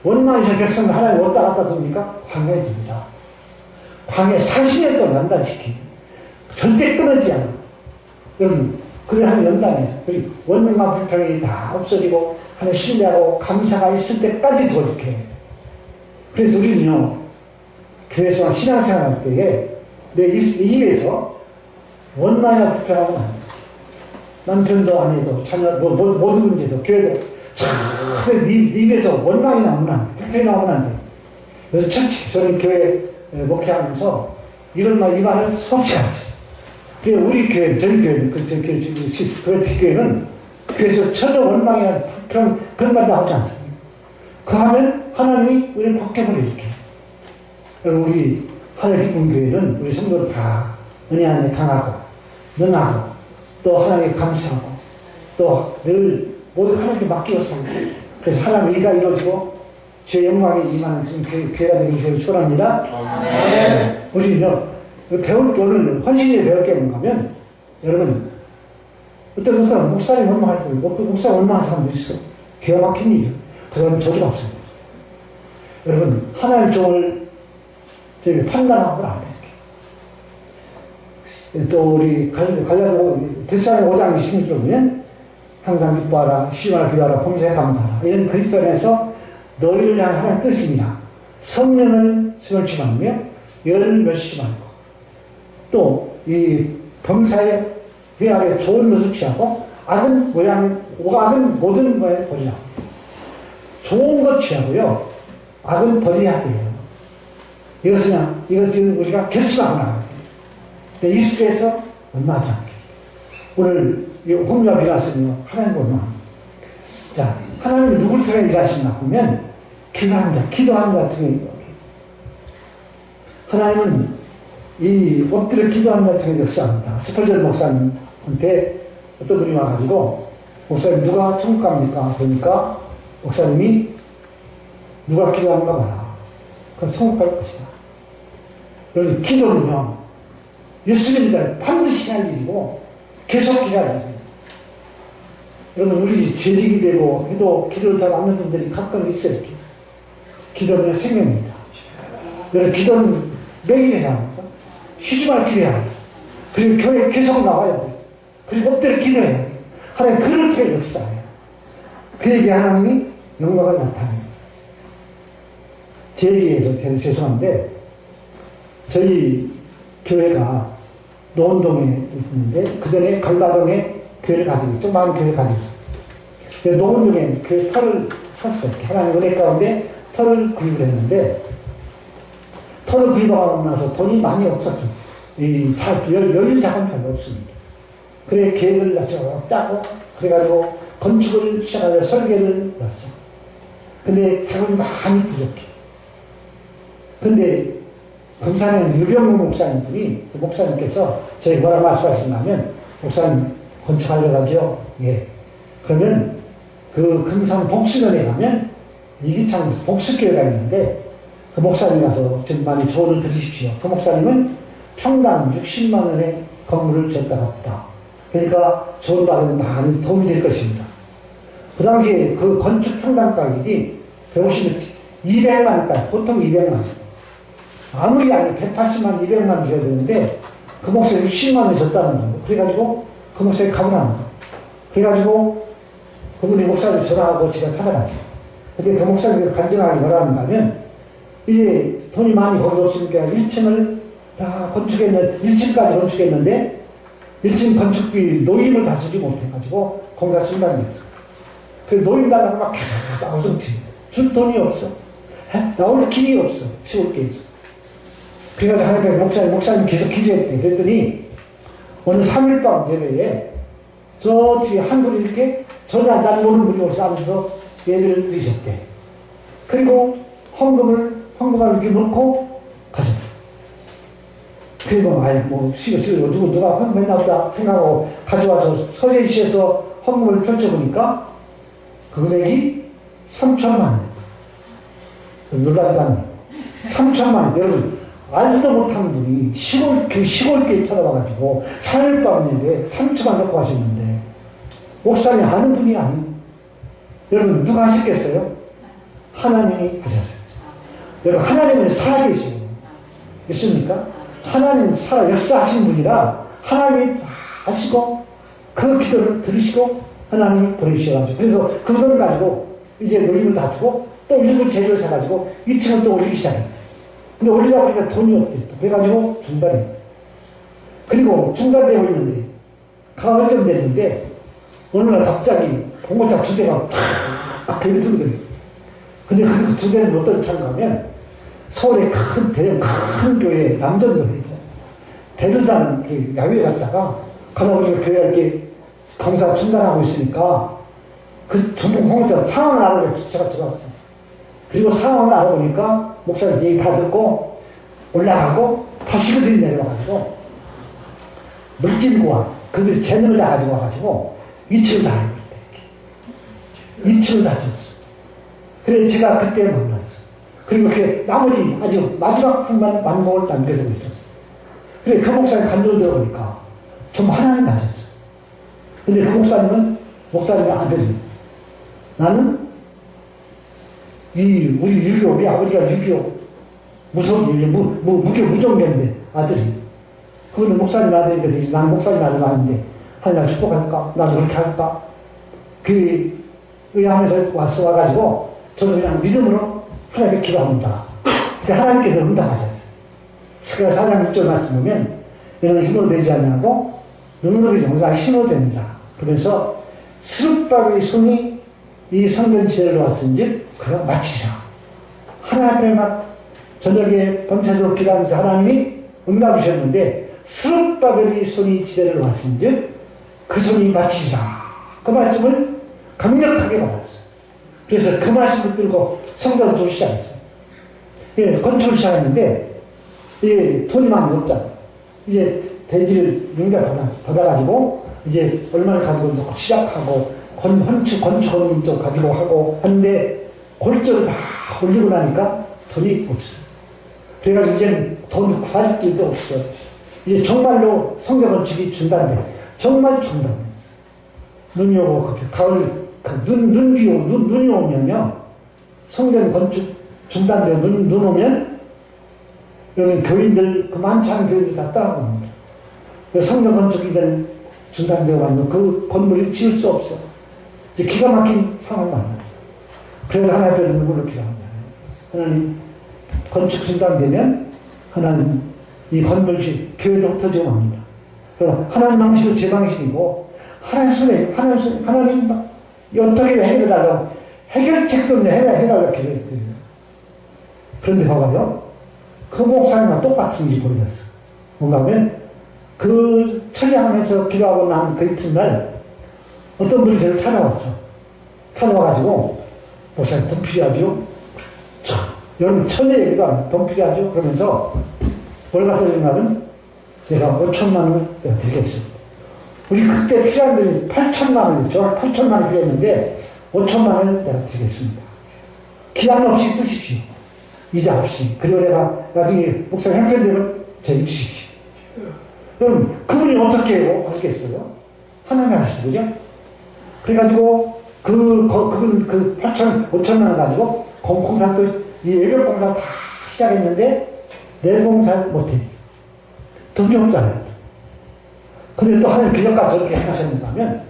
원망에서 백성을 하나님 왔다 갔다 돕니까? 광야에 둡니다. 광야 40년 동안 연단시키. 절대 끊어지지 않아. 여러분, 그래 하는 연단에서. 그리고 원망과 불평이 다 없어지고, 하나님 신뢰하고 감사가 있을 때까지 도 이렇게. 그래서 우리는요, 교회에서 신앙생활 할 때에 내 입에서 원망이나 불평하면 안 돼. 남편도 아내도 자녀 모든 문제도 교회도 참 네 입에서 원망이 나오면 안 돼. 불평이 나오면 안 돼. 그래서 철칙 저는 교회 목회하면서 이런 말 이 말을 수없이 가르쳤어요. 그래서 우리 교회 저희 교회는 그 교회는 교회에서 전혀 원망이나 불평 그런 말 나오지 않습니다. 그 하면 하나님이 우리를 복행을 일으켜요. 우리 하늘 기쁜 교회는 우리 성도들 다 은혜 안에 강하고 능하고 또 하나님께 감사하고 또 늘 모두 하나님께 맡기고 삽니다. 그래서 하나님 일가 이루어지고 주의 영광이 임하는 교회가 되기 위해서 축원합니다. 우리는요 배울 게 오늘 헌신에 배울 게 뭔가 하면 여러분 어떤 사람 목사님 원망할 거예요. 목사 원망하는 사람도 있어. 기가 막힌 일이에요. 그 사람은 저도 봤습니다. 여러분 하나님 종을 판단하고는 안 돼요. 또 우리 갈라디아 데살로니가 5장 26절 보면 항상 기뻐하라, 쉬마라, 기도하라, 범사에 감사하라. 이런 그리스도 안에서 너희를 향한 하나님의 뜻입니다. 성령을 수용치 말며 열을 멸시지 말고 또 이 범사에 회하게 좋은 것을 취하고 악은 모든 모양을 버리라. 좋은 것 취하고요. 악은 버려야 돼요. 이것은 우리가 결심하고 나가야 돼요. 내 입술에서 원망하지 않게. 오늘 홍유가 일어났으며 하나님 원망합니다. 자, 하나님이 누굴 통해 일하시나 보면 기도하는 자 통해 하나님은 이 엎드려 기도하는 자 통해 역사합니다. 스펄전 목사님한테 어떤 분이 와가지고 목사님 누가 천국 갑니까? 그러니까 목사님이 누가 기도하는가 봐라. 그럼 천국 갈 것이다. 여러분 기도는요 예수님들 반드시 할 일이고 계속 기도해야 돼요. 여러분 우리 죄직이 되고 해도 기도를 잘 안 하는 분들이 가끔 있어요. 이렇게. 기도는 생명입니다. 여러분 기도는 매일 해야 합니다. 쉬지 말고 기도해야 합니다. 그리고 교회에 계속 나와야 돼요. 그리고 엎드려 기도해야 돼요. 하나님 그를 통해 역사해요. 그에게 하나님이 영광을 나타내요. 제 얘기에서 죄송한데 저희 교회가 노원동에 있는데 그 전에 갈라동에 교회를 가지고 있죠. 많은 교회를 가지고 있어요. 노원동에 교회 터를 샀어요. 하나님 은혜 가운데 터를 구입을 했는데 터를 구입하고 나서 돈이 많이 없었어요. 여유 자금이 별로 없습니다. 그래 계획을 짜고 그래가지고 건축을 시작하려 설계를 놨어요. 근데 자금이 많이 부족해. 근데 금산에 유병무 목사님 분이 그 목사님께서 저희 뭐라 말씀하시냐면 목사님 건축하려고 하죠. 예. 그러면 그 금산 복수면에 가면 이기창 복수교회가 있는데 그 목사님 와서 좀 많이 조언을 들으십시오. 그 목사님은 평당 60만 원의 건물을 지었다 갑니다. 그러니까 조언 받으면 많이 도움이 될 것입니다. 그 당시에 그 건축 평당 가격이 150m 200만 원까지 보통 200만 원. 아무리 아니 180만 200만 원 줘야 되는데 그 목사님 60만 원 줬다는 거예요. 그래가지고 그 목사님 가보라는 거예요. 그래가지고 그분이 목사님 전화하고 제가 찾아갔어요. 근데 그 목사님이 간증하기 뭐라 하는가 하면 이제 돈이 많이 거기 없으니까 1층을 다 1층까지 건축했는데 1층 건축비 노임을 다 주지 못해가지고 공사 중단됐어. 그 노임 달라고 막 계속 나우성치. 줄 돈이 없어. 나올 길이 없어. 시골 게 있어. 그래서 하나님 목사님 계속 기도했대. 그랬더니 오늘 3일 밤 예배에 저 뒤에 한 분이 이렇게 전혀 안 모르는 분이 오셔서 앉아서 예배를 드리셨대. 그리고 헌금을 이렇게 넣고 가셨대. 그리고 누가 헌금했나 보다 생각하고 가져와서 서재시에서 헌금을 펼쳐보니까 그 금액이 3천만 원. 놀라지도 3천만 원. 여러분 알지도 못하는 분이 시골교회 찾아와가지고 3일 밤인데 3천만 넣고 하셨는데 목사님 하는 분이 아니에요. 여러분, 누가 하셨겠어요? 하나님이 하셨어요. 여러분, 하나님은 살아계시고, 있습니까? 하나님 살아 역사하신 분이라 하나님이 다 하시고, 그 기도를 들으시고, 하나님이 보내주셔가지고, 그래서 그걸 가지고, 이제 노림을 놔두고, 또 일부 재료를 사가지고, 2층을 또 올리기 시작했어요. 근데 올리다 보니까 돈이 없대. 그래가지고 중단해. 그리고 중단되고 있는데, 가을쯤 됐는데, 어느 날 갑자기 봉고차 2대가 탁 대리 들거든요. 근데 그 2대는 어떤 차인가 하면, 서울의 큰, 대형 큰 교회, 남전교회죠. 대두산 야외에 갔다가, 가다 보니까 교회가 이렇게 공사 중단하고 있으니까, 그 전부 봉고차 상황을 알아보니까 주차가 들어왔어. 그리고 상황을 알아보니까, 목사님 얘기 다 듣고, 올라가고, 다시 그들이 내려와가지고, 물질과 그 재능을 다 가지고 와가지고, 2층을 다 해버렸다. 2층을 다 줬어. 그래, 제가 그때 만났어. 그리고 그 나머지 아주 마지막 분만 만복을 남겨두고 있었어. 그래, 그 목사님 간증을 들어보니까 좀 하나님 맞았어. 근데 그 목사님의 아들이, 나는 우리 6.25, 우리 아버지가 6.25 무교 무종교인데 아들이. 그거는 목사님 아들이니까 난 목사님 아들 아닌데 하나님 축복할까? 나도 그렇게 할까? 그 의하면서 와가지고 저도 그냥 믿음으로 하나님께 기도합니다. 근데 하나님께서 응답하셨어요. 스가 4장 6절 말씀 보면 너는 힘으로 되지 않냐고 눈으로 되지 않고 힘으로 됩니다. 그러면서 스룹바벨의 손이 이 성전 지대로 왔은즉 그가 마치라. 하나님 앞에 막 저녁에 밤새도록 기도하면서 하나님이 응답하셨는데 스룹바벨의 손이 지대로 왔은즉 그 손이 마치라. 그 말씀을 강력하게 받았어요. 그래서 그 말씀을 들고 성전을 두기 시작했어요. 예, 건축을 시작했는데 예, 돈이 많이 없잖아요. 이제 대지를 받아가지고 이제 얼마를 가지고 시작하고 건축원도 가지고 하고 하는데 골조를 다 올리고 나니까 돈이 없어. 그래가지고 이제는 돈 구할 길도 없어. 이제 정말로 성전 건축이 중단돼. 정말 중단돼. 눈이 오고 가을 눈이 오면요 성전 건축 중단돼. 눈 오면 여기 교인들 그 많지 않은 교인들 다 따라갑니다. 성전 건축이 된 중단되어 가지고 그 건물을 지을 수 없어. 이제 기가 막힌 상황이 많아요. 그래서 하나님 앞에 누구를 기도합니다. 하나님 건축 중단되면 하나님 이 건물식 교회도 흩어지고 맙니다. 그럼 하나님 방식은 제 방식이고 하나님 손에 하나님 어떻게 해결하려고 해결책도 없네 해달라고 기도했어요. 그런데 봐봐요. 그 목사님과 똑같은 일이 벌어졌어. 뭔가 하면 그 철야하면서 기도하고 난 그 이튿날 어떤 분이 저를 찾아왔어. 찾아와가지고 목사님 돈 필요하죠? 여러분 천의 얘기가 돈 필요하죠? 그러면서 뭘 갖다 주냐면 내가 5천만 원을 내가 드리겠습니다. 우리 그때 필요한 돈이 8천만 원이었죠. 저 8천만 원 필요했는데 5천만 원을 내가 드리겠습니다. 기한 없이 쓰십시오. 이자 없이. 그리고 내가 나중에 목사님 형편대로 저희 주십시오. 그럼 그분이 어떻게 하시겠어요? 하나님이 하시죠, 그죠? 그래가지고 그분 5천만 원 가지고 공사 이 예별 공사 다 시작했는데 내 공사 못했어. 돈이 없잖아요. 근데 또 하나님 기적까지 어떻게 하셨는가 하면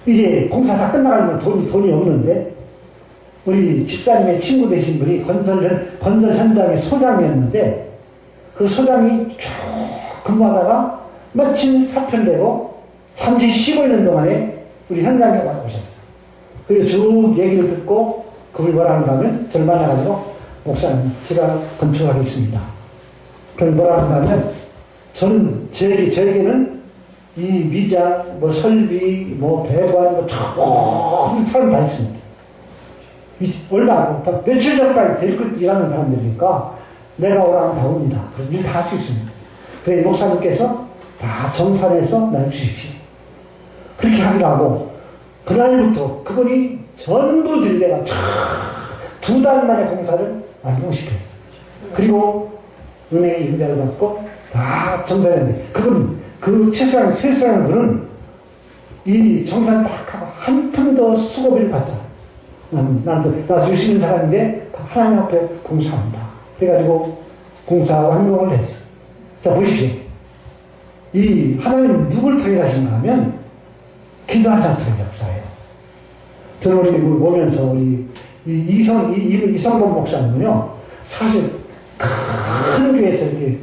이제 공사 다 끝나가면 돈이 없는데 우리 집사님의 친구 되신 분이 건설 현장의 소장이었는데 그 소장이 쭉 근무하다가 마침 사표내고 잠시 쉬고 있는 동안에 우리 현장에 오셨어요. 그래서 쭉 얘기를 듣고 그걸 뭐라 하는가 하면 저를 만나가지고 목사님 제가 건축하겠습니다. 그럼 뭐라 하는가 하면 저는 저에게는 이 미장, 설비, 배관, 모든 사람 다 있습니다. 얼마, 며칠 전까지 데리고 일하는 사람들이니까 내가 오라면 다 옵니다. 그래서 일 다 할 수 있습니다. 그래서 목사님께서 다 정산해서 나눠주십시오. 그렇게 하기로 그날부터 그분이 전부 들레가 2달 만에 공사를 완공시켰어요. 그리고 은행에 임자를 받고 다 정산했는데 그분, 그 세수하는 분은 이 정산 딱 하고 한 푼도 수고비를 받잖아. 나 주시는 사람인데 하나님 앞에 봉사한다. 그래가지고 봉사 활동을 했어. 자, 보십시오. 이 하나님 누굴 통해 가신가 하면 기도한 자 통해 역사예요. 저는 우리 보면서 우리 이성범 목사님은요, 사실 큰 교회에서 이렇게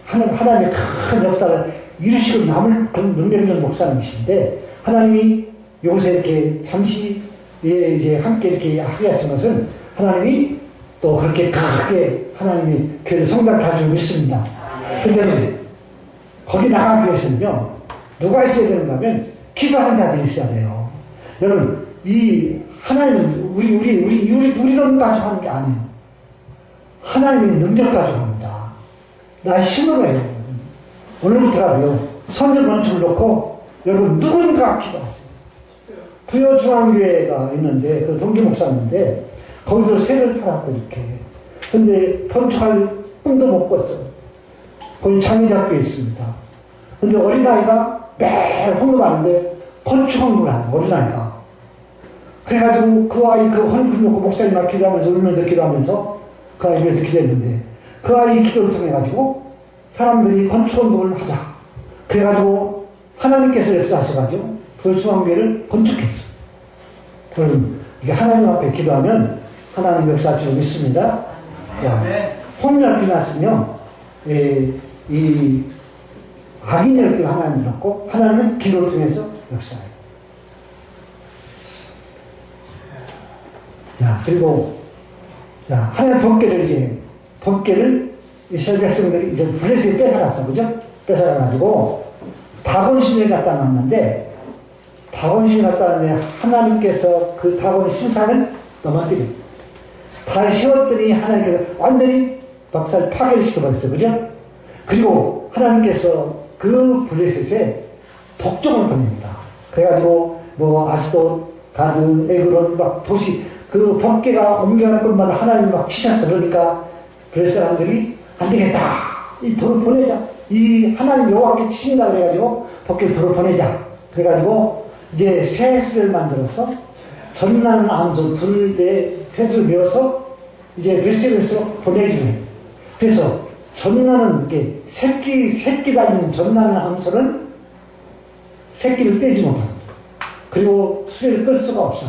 하나님의 큰 역사를 이루시고 남을 그런 능력 있는 목사님이신데, 하나님이 요새 이렇게 잠시 이제 함께 이렇게 하게 하신 것은 하나님이 또 그렇게 크게 하나님이 교회를 성장케 해주고 있습니다. 근데 거기 나가기 위해서는요, 누가 있어야 되는가 하면 기도하는 자들이 있어야 돼요. 여러분, 이 하나님, 우리 돈 가지고 하는 게 아니에요. 하나님의 능력 가지고 합니다. 나 힘으로 해요. 오늘부터라도요, 선전 원칙을 놓고 여러분 누군가 기도하세요. 부여중앙교회가 있는데, 그 동기 목사인데, 거기서 세를 살았어, 이렇게. 근데 건축할 꿈도 못 꿨어. 거기 장애작교에 있습니다. 근데 어린아이가 매일 헌금하는데 건축 헌금을 하는 어린아이가. 그래가지고 그 아이 그 헌금 놓고 목사님과 기도하면서 울면서 기도하면서 그 아이 위해서 기도했는데, 그 아이 기도를 통해가지고 사람들이 건축 헌금을 하자. 그래가지고 하나님께서 역사하셔가지고 부여중앙교회를 건축했어. 여러분, 이게 하나님 앞에 기도하면 하나님 역사하시고 믿습니다. 홍련 비나스는요, 이 악인의 때문에 하나님 넣고, 하나님은 기도를 통해서 역사해요. 자, 그리고, 자, 하나님 법궤를 이스라엘 백성들이 이제 블레셋에 뺏어갔어. 그죠? 뺏어가가지고, 다곤신을 갖다 놨는데, 다곤신을 갖다 놨는데, 하나님께서 그 다곤 신상을 넘어뜨렸어요. 다 세웠더니 하나님께서 완전히 박살 파괴를 시켜버렸어요. 그죠? 그리고 하나님께서 그 블레셋에 독종을 보냅니다. 그래가지고 뭐 아스돗, 가드, 에그론 막 도시 그 법궤가 옮겨가는 것마다 하나님 막 치셨어. 그러니까 블레셋 사람들이 안 되겠다. 이 돌을 보내자. 이 하나님 여호와께 치신다 그래가지고 법궤를 돌을 보내자. 그래가지고 이제 새 수레를 만들어서 전나는 암소 둘의 셋을 메워서 이제 블레셋에서 보내기로 해요. 그래서 전나는 게 새끼 달린 전나는 암소는 새끼를 떼지 못합니다. 그리고 수레를 끌 수가 없어.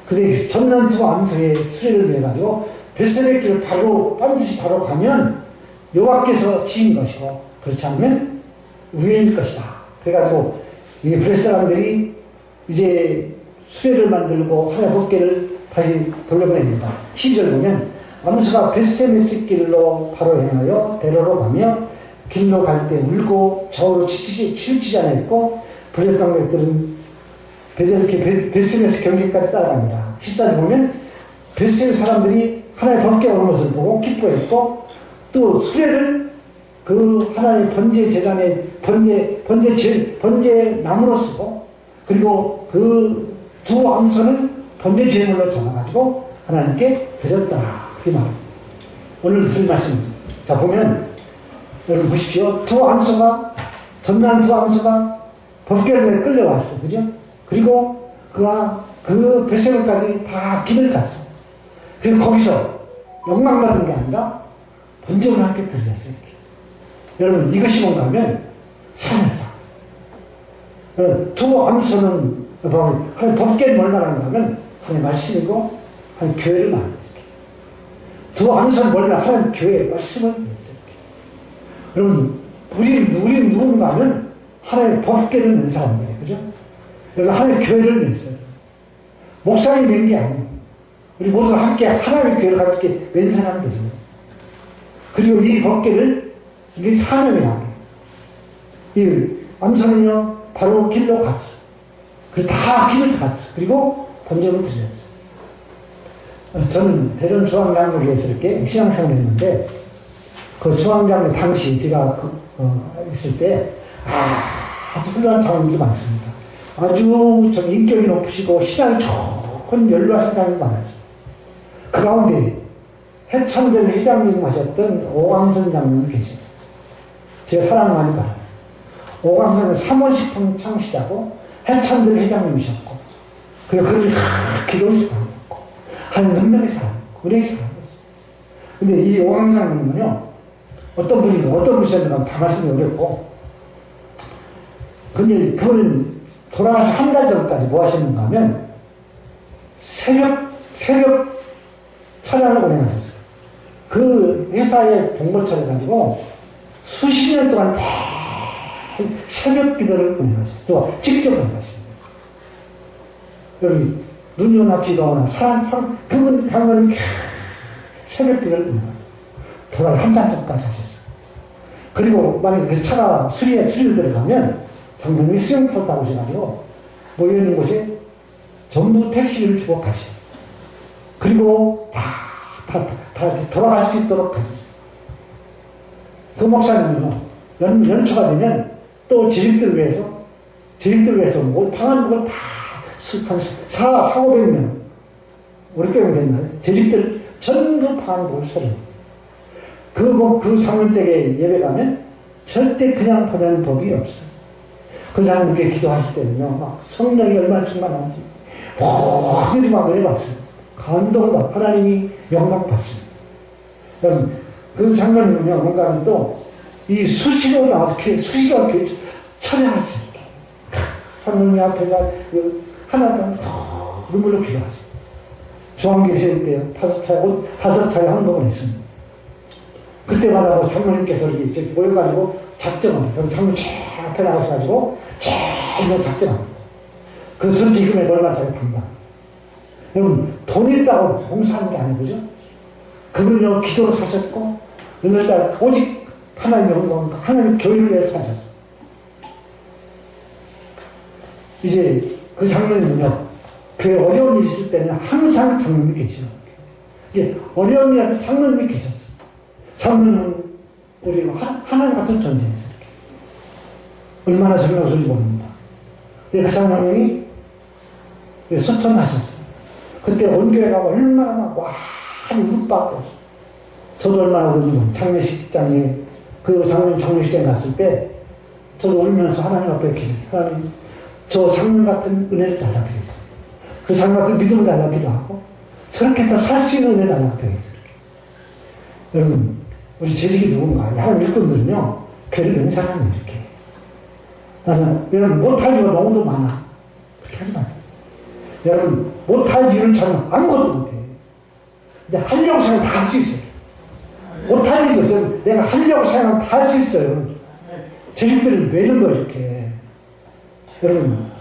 근데 전난 두 암소에 수레를 내가지고 블레셋의 길을 바로 반드시 바로 가면 여호와께서 지은 것이고, 그렇지 않으면 우연일 것이다. 그래가지고 이 블레셋 사람들이 이제 수레를 만들고 하나의 법궤를 다시 돌려보냅니다. 12절 보면 암수가 벳세메스 길로 바로 행하여 대로로 가며 길로 갈 때 울고 저으로 치우치지 않았고, 블레셋 방백들은 이렇게 벳세메스 경계까지 따라갑니다. 14절 보면 벳세메스 사람들이 하나의 법궤가 오는 것을 보고 기뻐했고, 또 수레를 그 하나의 번제 제단에 번제 나무로 쓰고, 그리고 그 두 암소는 번제 제물로 잡아가지고 하나님께 드렸더라. 그 말. 오늘 무슨 말씀? 자, 보면 여러분 보십시오. 전난 두 암소가 법궤를 끌려왔어. 그죠? 그리고 그가 그 벳세멜까지 다 길을 갔어. 그래서 거기서 욕망받은 게 아니라 번제를 함께 드렸어요. 여러분, 이것이 뭔가 하면 사랑이다. 두 암소는 하나님 법궤는 얼마나 하는가 하면 하나님 말씀이고 하나님 교회를 말합니다. 두 암소는 뭐냐? 하나님 교회의 말씀을 믿습니다. 여러분, 우리는 누군가 하면 하나님의 법궤를 낸 사람들이에요. 그죠? 여러분, 하나님의 교회를 냈어요. 목사님이 낸 게 아니에요. 우리 모두가 함께 하나님의 교회를 함께 낸 사람들이에요. 그리고 이 법궤를 이게 사명이야. 이 암소는요, 바로 길로 갔어. 그리고 다 길을 갔어. 그리고 번제를 드렸어. 저는 대전 중앙장로교에서 이렇게 신앙생활을 했는데, 그 중앙장로 당시 제가 있을 때, 아주 훌륭한 장로들이 많습니다. 아주 좀 인격이 높으시고, 신앙이 좋은 연로하신 장로들이 많았어요. 그 가운데 해천대를 회장님 하셨던 오광선 장로님 계십니다. 제가 사랑을 많이 받았어요. 오광선은 삼원식품 창시자고, 해찬들 회장님이셨고, 그리고 그를 기도를 사랑했고, 한 은명히 사랑했고, 은혜히 사랑했어요. 근데 이 오광상님은요, 어떤 분이셨는가 다 말씀이 어렵고, 근데 그분은 돌아가서 한 달 전까지 뭐 하셨는가 하면, 새벽 찬양을 운행하셨어요. 그 회사에 봉고차를 가지고 수십 년 동안 새벽 기도를 운행하셨어요. 또 직접 운행하셨어요. 여기 눈이 오나 비가 오나 그분 강원은 새벽 기도를 운행하셨어요. 돌아가 한 달 전까지 하셨어요. 그리고 만약에 그 차가 수리를 들어가면 장로님이 수영차 타고 오셔가지고 모여있는 곳에 전부 택시를 주고 가셔요. 그리고 다 돌아갈 수 있도록 하셨어요. 그 목사님은요, 연초가 되면 또 지식들 위해서 뭐 방한 걸 다, 한 400명, 우리 교회 됐나요? 지식들 전부 방한복을 서려요. 그 장로댁에 예배 가면 절대 그냥 보내는 법이 없어요. 그 장로님께 기도하실 때는요, 막 성령이 얼마나 충만한지, 하늘이 막 내려봤어요. 감동을 받고 하나님이 영광 받습니다. 여러분, 그 장로님은요, 뭔가 하면 또, 이 수시로 나와서 수시로 이렇게 철회하시죠. 장로님 앞에가 하나는 눈물로 기도하죠. 중앙교실 때 5차례 헌금을 했습니다. 그때마다 장로님께서 이렇게 모여가지고 작정을, 여기 장로님 앞에 나가셔가지고, 제일 작정합니다. 그 선지금액 얼마짜리 판다. 여러분, 돈 있다고 봉사하는 게 아니고죠. 그분은요, 기도로 사셨고, 오늘날 오직 하나님의 영광과 하나님의 교회를 위해서 사셨어요. 이제 그 장로님은요, 교회 어려운 일이 있을 때는 항상 장로님이 계셔요. 이게 어려움이라면 장로님이 계셨어요. 장로님은 우리 하나님 같은 존재였어요. 얼마나 저런 소리 모릅니다. 그 장로님이 소천하셨어요. 그때 온교회 가고 얼마나 막 우르빠고 저도 얼마나 울고 장례식장에 그 장로님 장례식장에 갔을 때 저도 울면서 하나님 앞에 기도해요. 하나님 저 장로님 같은 은혜를 달라고 해요. 그 장로님 같은 믿음을 달라기도 하고 저렇게 더 살 수 있는 은혜 달라고 해요. 여러분 우리 재직이 누군가 하나님 일꾼들은요 교회를 연상하면 이렇게 나는 여러분 못할 이유가 너무도 많아 그렇게 하지 마세요. 여러분 못할 이유를 저는 아무것도 못해요. 근데 하려고 생각하면 다 할 수 있어요. 못할 일이죠. 내가 하려고 생각하면 다 할 수 있어요. 재직들은 왜 이런 거예요 이렇게. 여러분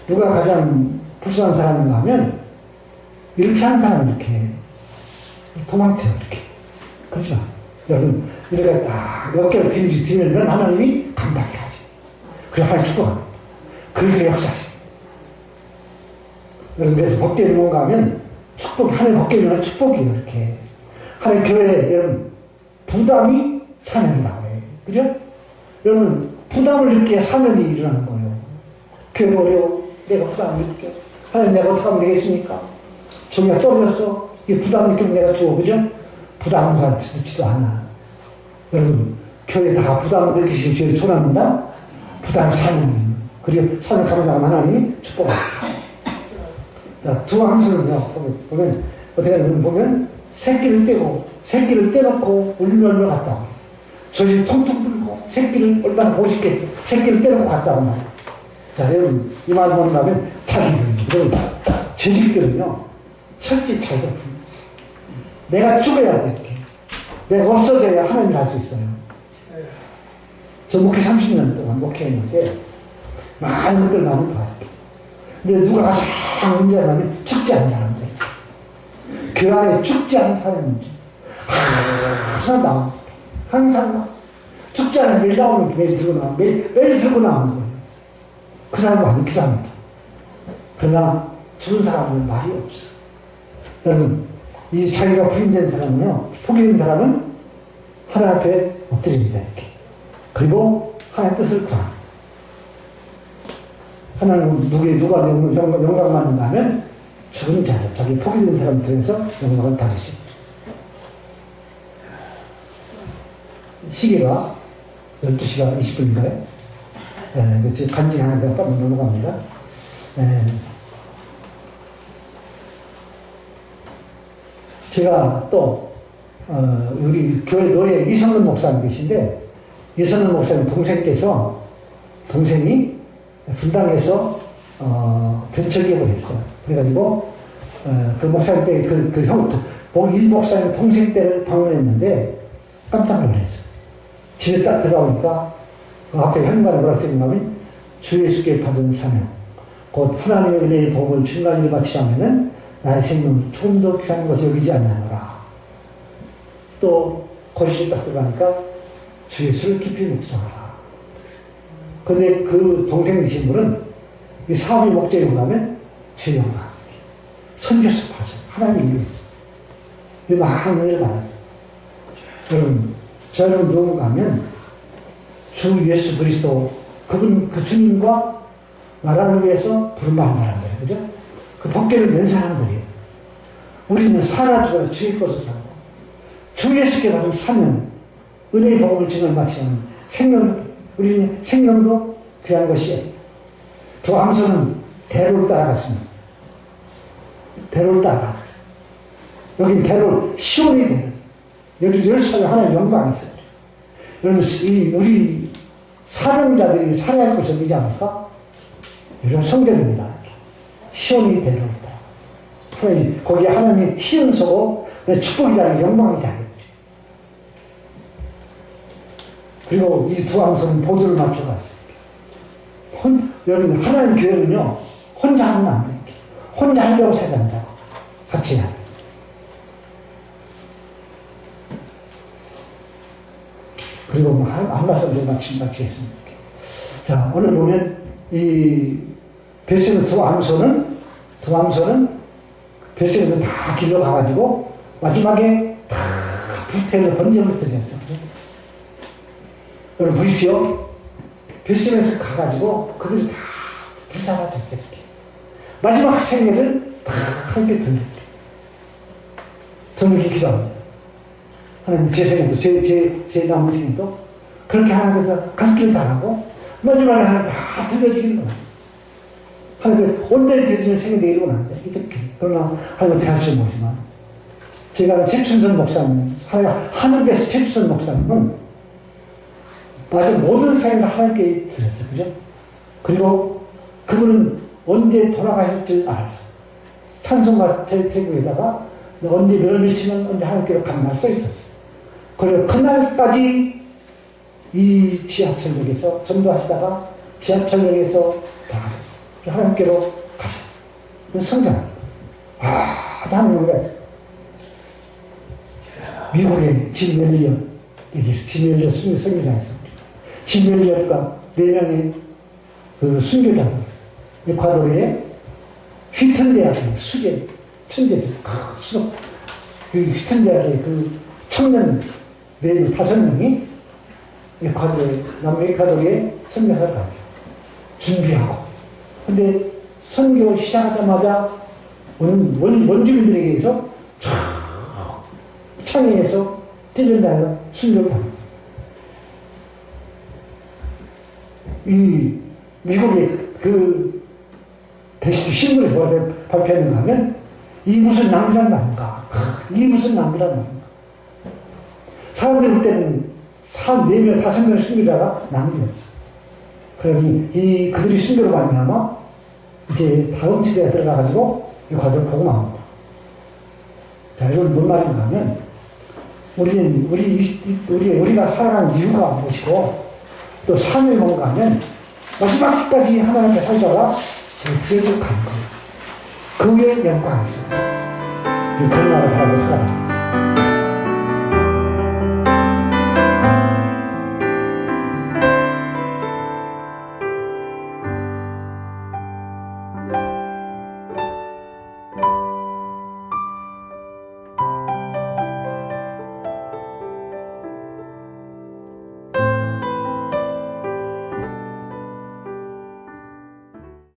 누가 가장 불쌍한 사람인가 하면 이렇게 하는 사람은 이렇게 도망쳐요 이렇게. 그렇죠? 여러분 이렇게 딱 어깨를 들면 하나님이 감당하게 하지. 그래서 하나님 축복합니다. 그래서 역사하시. 여러분 그래서 법궤 뭔가 하면 축복, 하나님 법궤는 축복이에요 이렇게. 하나님 교회에 여러분 부담이 사명이라고 해요. 그죠? 여러분 부담을 느끼야 사명이 일어나는 거예요. 교회 어려워. 내가 부담을 느껴. 하나님 내가 어떻게 하면 되겠습니까? 종이가 떨어졌어. 이 부담을 느끼면 내가 주고 그죠? 부담을 듣지도 않아. 여러분 교회 다 부담을 느끼시는 주에 초랍니다. 부담 사명이에요. 그리고 사명 감당하면 하나님이 축복합니다. 자, 두 항수는요, 보면, 어떻게 보면, 새끼를 떼놓고 울면서 갔다. 젖이 통통 불고, 새끼를 얼마나 멋있겠어. 새끼를 떼놓고 갔다고 말이야. 자, 여러분, 이 말 보면, 자기들은요, 재직들은요, 철지 차이가 없습니다. 내가 죽어야 돼, 이렇게. 내가 없어져야 하나님이 할 수 있어요. 저 목회 30년 동안 목회했는데, 많은 것들 많이 봐요. 근데 누가 가장 문제냐면 죽지 않는 사람들. 그 안에 죽지 않는 사람인지 항상 나옵니다. 항상 나옵니다. 죽지 않아서 매일 나오는 매일 들고 나오는 매일 들고 나오는 거예요. 그 사람은 안 기사합니다. 그러나 죽은 사람은 말이 없어. 여러분 이 자기가 부인된 사람은요 포기된 사람은 하나님 앞에 엎드립니다 이렇게. 그리고 하나님의 뜻을 구합니다. 하나님은 누가 영광 받는가 하면 죽은 자들, 자기 포기된 사람 들에서 영광을 받으십니다. 시계가 12시가 20분인가요? 간증하는데 빨리 넘어갑니다. 제가 또, 우리 교회 노예 이성근 목사님 계신데, 이성근 목사님 동생이 분당에서, 변처기업을 했어요. 그래가지고, 그 목사님 때, 이 목사님 동생 때를 방문했는데, 깜짝 놀랐어요. 집에 딱 들어오니까, 그 앞에 현관에 뭐라 써있냐면, 주 예수께 받은 사명, 곧 하나님의 은혜의 복을 중간에 바치자면은, 나의 생명을 조금 더 귀한 것을 여기지 않냐노라. 또, 거실에 딱 들어가니까, 주 예수를 깊이 묵상하라. 근데 그 동생이신 분은, 이 사업의 목적이 뭐냐면, 주의 영광. 선교사 파서, 하나님 위해서. 이 많은 일을 받아요. 여러분, 저는 누군가 하면, 주 예수 그리스도, 그 주님과 나라를 위해서 부름받은 사람들, 그죠? 그 법궤를 낸 사람들이에요. 우리는 살아주어 주의 것을 살고, 주 예수께 받은 사명, 은혜의 복음을 증언 마치면 우리는 생명도 귀한 것이에요. 두 암소는 대로를 따라갔습니다. 대로를 따라갔어요. 여기 대로, 시온이 대로. 여기 열심히 하나의 영광이 있어요. 여러분, 우리 사명자들이 살아야 할 것이 어디지 않을까? 이런 성경입니다. 시온이 대로다. 하나님, 거기에 하나님이 시온서고, 축복이잖아요. 영광이잖아요. 그리고 이 두 암소는 보조를 맞춰갔어요. 여러분, 하나님 교회는요, 혼자 하면 안 돼요. 혼자 하려고 생각한다고. 같이 해야 돼요. 그리고 한 말씀 더 마치겠습니다. 자, 오늘 보면, 이, 벳세는 두 암소는 벳세는 다 길러 가가지고, 마지막에 다 불태워 번점을 드렸어요. 여러분 보십시오. 벳세에서 가가지고, 그들이 다 불사가 됐어요. 마지막 생애를 다 함께 드물게 기도합니다. 하나님, 제 생애도, 제 남은 생애도 그렇게 하나님께서 갈 길 당하고, 마지막에 하나님 다 들려지는 거예요. 하나님, 온전히 드려지는 생애 내일은 안 돼. 이렇게. 그러나, 하나님 어떻게 할지 모르지만, 제가 최춘선 목사님, 하늘에서 최춘선 목사님은, 맞아, 모든 생애를 하나님께 드렸어요. 그죠? 그리고 그분은 언제 돌아가실 줄 알았어. 찬송가 태구에다가 언제 며칠은 언제 하나님께로 간날 써 있었어. 그리고 그날까지 이 지하철역에서 전도하시다가 지하철역에서 돌아가셨어. 하나님께로 가셨어. 성장. 나는 왜 미국의 진멜리언, 진멜리언 선교사였어. 진멜리언과 4명의 그 순교자들, 에콰도르의 휘튼 대학의 수계 천재들, 수석, 그 휘튼 대학의 그 청년 5명이 에콰도르의, 남에콰도르의 선교사를 갔어요. 준비하고. 근데 선교 시작하자마자 원주민들에게 의해서 창의해서 찔린다는 순교를 당했어요. 이 미국의 그 신문에 발표하는 거 하면 이 무슨 낭비란 말인가? 이 무슨 낭비란 말인가? 사람들이 볼 때는 4명, 5명 순교자가 낭비였어. 그러니 그들이 순교로 말미암아 이제 다음 시대에 들어가가지고 이 과정을 보고 나옵니다. 자, 이건 뭔 말인가 하면 우리가 살아가는 이유가 무엇이고 또 삶이 뭔가 하면 마지막까지 하나님께 살다가 드려져 가는 거예요. 그 위에 영광이 있어요. 그런 나라를 바라고 살아요.